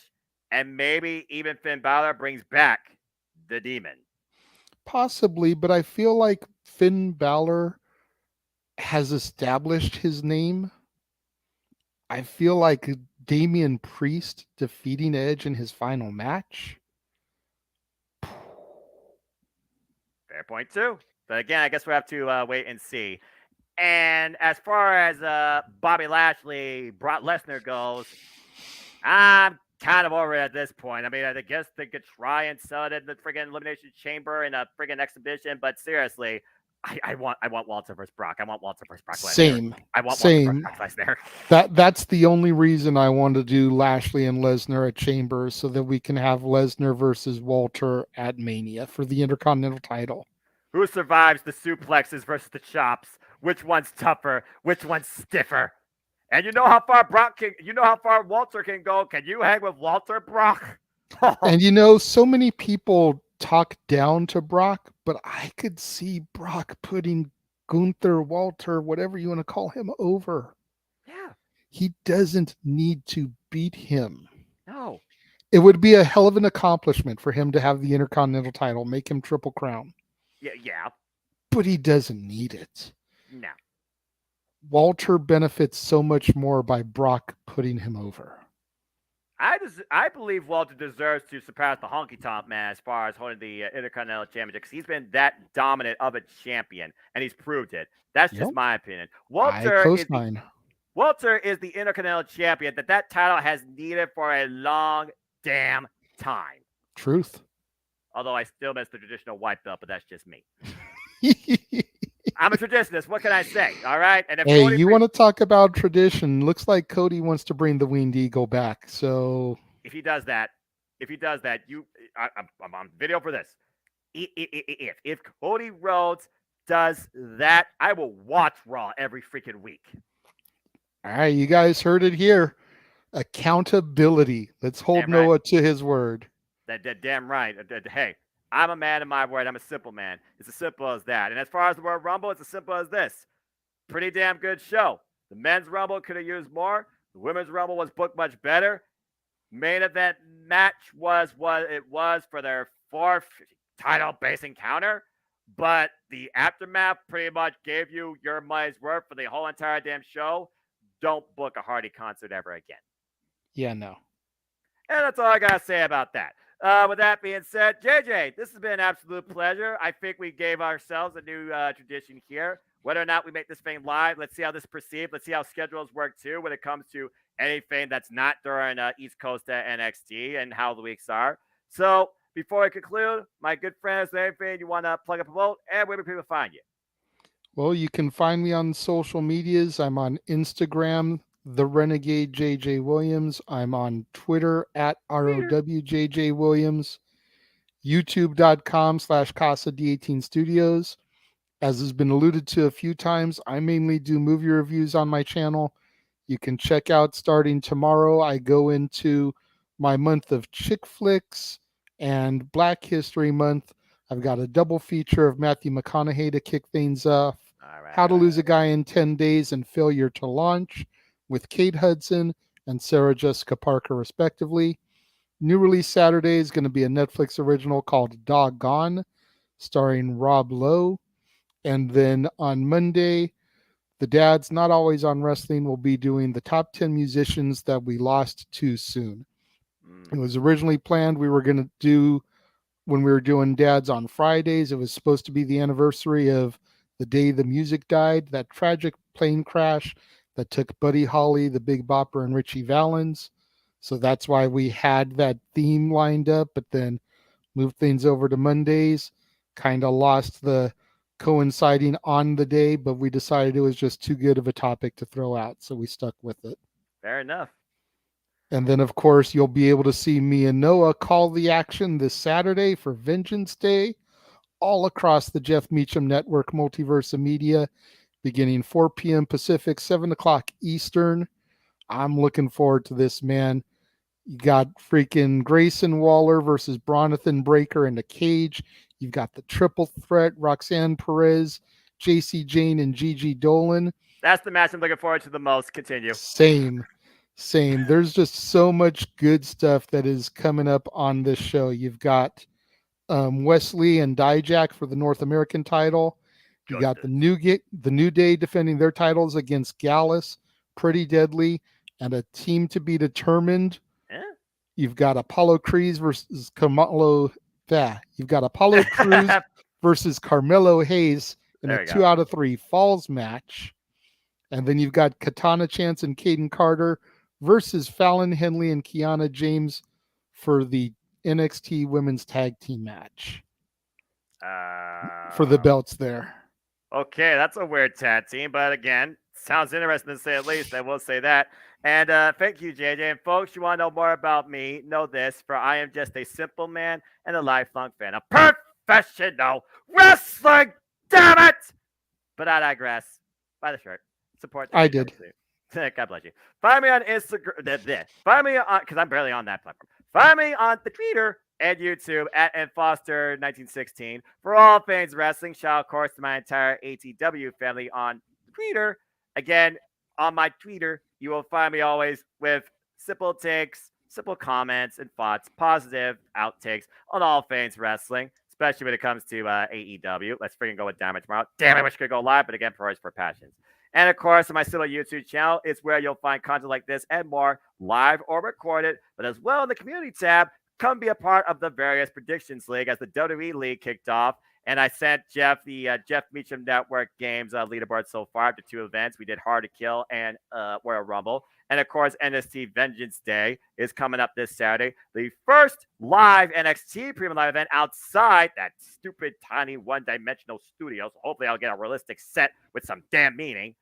and maybe even Finn Balor brings back the Demon. Possibly, but I feel like Finn Balor has established his name. I feel like Damian Priest defeating Edge in his final match. Fair point, too. But again, I guess we have to wait and see. And as far as Bobby Lashley, Brock Lesnar goes, I'm kind of over it at this point. I mean, I guess they could try and sell it in the friggin' Elimination Chamber in a friggin' exhibition, but seriously, I want Walter versus Brock. I want Walter versus Brock Lesnar. Same. I want Same. Walter versus Brock Lesnar. That's the only reason I want to do Lashley and Lesnar at Chamber, so that we can have Lesnar versus Walter at Mania for the Intercontinental title. Who survives the suplexes versus the chops? Which one's tougher? Which one's stiffer? And you know how far Walter can go. Can you hang with Walter, Brock? And so many people talk down to Brock, but I could see Brock putting Gunther, Walter, whatever you want to call him, over. Yeah. He doesn't need to beat him. No. It would be a hell of an accomplishment for him to have the Intercontinental title, make him Triple Crown. Yeah. But he doesn't need it. No. Walter benefits so much more by Brock putting him over. I believe Walter deserves to surpass the Honky Tonk Man as far as holding the Intercontinental Championship, because he's been that dominant of a champion, and he's proved it. That's just my opinion. Walter is the Intercontinental Champion that title has needed for a long damn time. Truth. Although I still miss the traditional white belt, but that's just me. I'm a traditionalist. What can I say? All right. And if Hey, Cody you brings, want to talk about tradition? Looks like Cody wants to bring the Winged Eagle back. So if he does that, I'm on video for this. If Cody Rhodes does that, I will watch Raw every freaking week. all right, you guys heard it here. Accountability. Let's hold Damn right. Noah to his word. That damn right. Hey, I'm a man of my word. I'm a simple man. It's as simple as that. And as far as the Royal Rumble, it's as simple as this. Pretty damn good show. The men's Rumble could have used more. The women's Rumble was booked much better. Main event match was what it was for their fourth title-based encounter. But the aftermath pretty much gave you your money's worth for the whole entire damn show. Don't book a Hardy concert ever again. Yeah, no. And that's all I got to say about that. With that being said, JJ, this has been an absolute pleasure. I think we gave ourselves a new tradition here. Whether or not we make this thing live, let's see how this proceeds. Let's see how schedules work too when it comes to anything that's not during East Coast NXT and how the weeks are. So before I conclude, my good friends, anything you want to plug up a vote, and where do people find you? Well, you can find me on social medias. I'm on Instagram, the Renegade JJ Williams. I'm on Twitter at ROWJJ Williams, youtube.com/Casa D18 Studios. As has been alluded to a few times, I mainly do movie reviews on my channel. You can check out starting tomorrow. I go into my month of chick flicks and Black History Month. I've got a double feature of Matthew McConaughey to kick things off. How to Lose a Guy in 10 Days and Failure to Launch with Kate Hudson and Sarah Jessica Parker, respectively. New release Saturday is going to be a Netflix original called Doggone, starring Rob Lowe. And then on Monday, the Dad's Not Always on Wrestling will be doing the top 10 musicians that we lost too soon. It was originally planned we were going to do when we were doing Dads on Fridays. It was supposed to be the anniversary of the day the music died, that tragic plane crash that took Buddy Holly, the Big Bopper, and Richie Valens. So that's why we had that theme lined up, but then moved things over to Mondays, kind of lost the coinciding on the day, but we decided it was just too good of a topic to throw out, so we stuck with it. Fair enough. And then, of course, you'll be able to see me and Noah call the action this Saturday for Vengeance Day, all across the Jeff Meacham Network Multiverse of Media, beginning 4 p.m. Pacific, 7 o'clock Eastern. I'm looking forward to this, man. You got freaking Grayson Waller versus Bronathan Breaker in a cage. You've got the triple threat, Roxanne Perez, JC Jane, and Gigi Dolan. That's the match I'm looking forward to the most. Continue. Same. There's just so much good stuff that is coming up on this show. You've got Wesley and Dijak for the North American title. You got the New Day defending their titles against Gallus, Pretty Deadly, and a team to be determined. You've got Apollo Crews versus Carmelo. You've got Apollo Crews versus Carmelo Hayes in a 2 out of 3 falls match. And then you've got Katana Chance and Caden Carter versus Fallon Henley and Kiana James for the NXT Women's Tag Team match. For the belts there. Okay, that's a weird tag team, but again, sounds interesting to say at least. I will say that. And thank you, JJ. And folks, you want to know more about me, know this, for I am just a simple man and a lifelong fan of professional wrestling. Damn it! But I digress. Buy the shirt. Support the I did. God bless you. Find me on Instagram. Find me on, because I'm barely on that platform. Find me on the Twitter and YouTube at nfoster1916 for all things wrestling. Shout out, of course, to my entire ATW family on Twitter. Again, on my Twitter, you will find me always with simple takes, simple comments and thoughts, positive outtakes on all things wrestling, especially when it comes to AEW. Let's freaking go with Damage tomorrow. Damn it, I wish I could go live, but again, priorities for passions. And of course, on my silly YouTube channel is where you'll find content like this and more, live or recorded, but as well in the community tab. Come be a part of the various predictions league as the WWE League kicked off. And I sent Jeff the Jeff Meacham Network Games leaderboard so far after 2 events. We did Hard to Kill and Royal Rumble. And of course, NXT Vengeance Day is coming up this Saturday. The first live NXT premium live event outside that stupid, tiny, one-dimensional studio. So hopefully I'll get a realistic set with some damn meaning.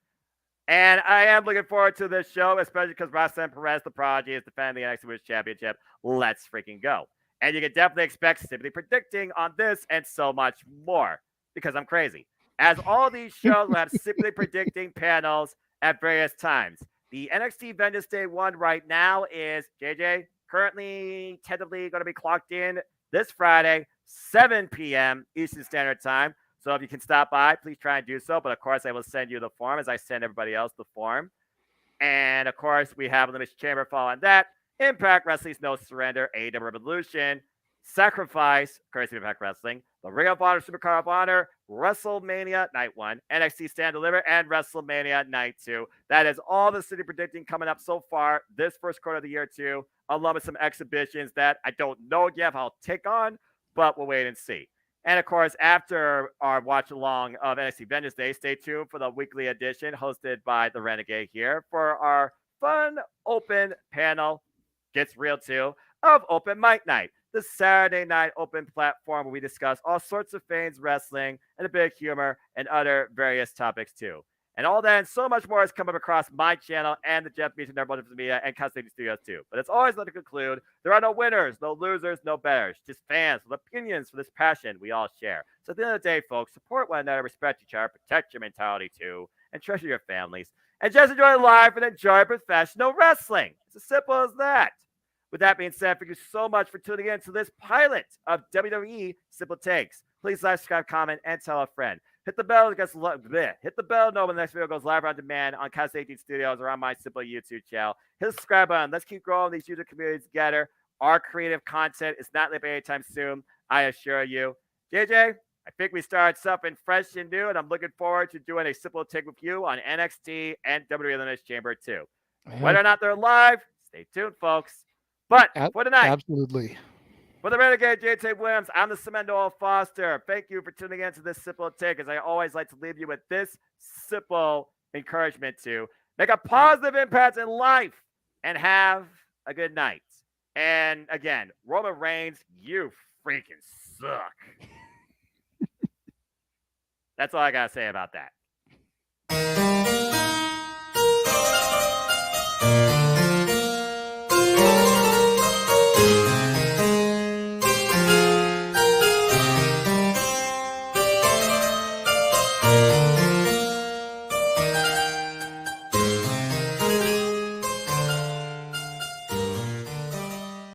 And I am looking forward to this show, especially because Roxanne Perez, the Prodigy, is defending the NXT Women's Championship. Let's freaking go. And you can definitely expect Simply Predicting on this and so much more because I'm crazy. As all these shows will have Simply Predicting panels at various times. The NXT Vengeance Day one right now is, JJ, currently tentatively going to be clocked in this Friday, 7 p.m. Eastern Standard Time. So if you can stop by, please try and do so. But of course, I will send you the form as I send everybody else the form. And of course, we have Elimination Chamber following that. Impact Wrestling's No Surrender, AEW Revolution, Sacrifice, courtesy of Impact Wrestling, the Ring of Honor, Supercard of Honor, WrestleMania Night 1, NXT Stand Deliver, and WrestleMania Night 2. That is all the city predicting coming up so far this first quarter of the year, too, along with some exhibitions that I don't know yet if I'll take on, but we'll wait and see. And of course, after our watch along of NXT Vengeance Day, stay tuned for the weekly edition hosted by the Renegade here for our fun open panel, gets real too, of Open Mic Night, the Saturday night open platform where we discuss all sorts of things, wrestling, and a bit of humor and other various topics too. And all that and so much more is coming across my channel and the Jeff Meacham Network of Media and Custody Studios too. But it's always let to conclude, there are no winners, no losers, no betters, just fans with opinions for this passion we all share. So at the end of the day, folks, support one another, respect each other, protect your mentality too, and treasure your families. And just enjoy life and enjoy professional wrestling. It's as simple as that. With that being said, thank you so much for tuning in to this pilot of WWE Simple Takes. Please like, subscribe, comment, and tell a friend. Hit the bell to hit the bell to know when the next video goes live on demand on Cast 18 Studios or on my Simple YouTube channel. Hit the subscribe button. Let's keep growing these user communities together. Our creative content is not leaving anytime soon, I assure you. JJ, I think we started something fresh and new, and I'm looking forward to doing a Simple Take with you on NXT and WWE Elimination Chamber too. Whether or not they're live, stay tuned, folks. But for tonight, absolutely. For the Renegade JT Williams, I'm the Semendo Foster. Thank you for tuning in to this Simple Take, as I always like to leave you with this simple encouragement to make a positive impact in life and have a good night. And again, Roman Reigns, you freaking suck. That's all I got to say about that.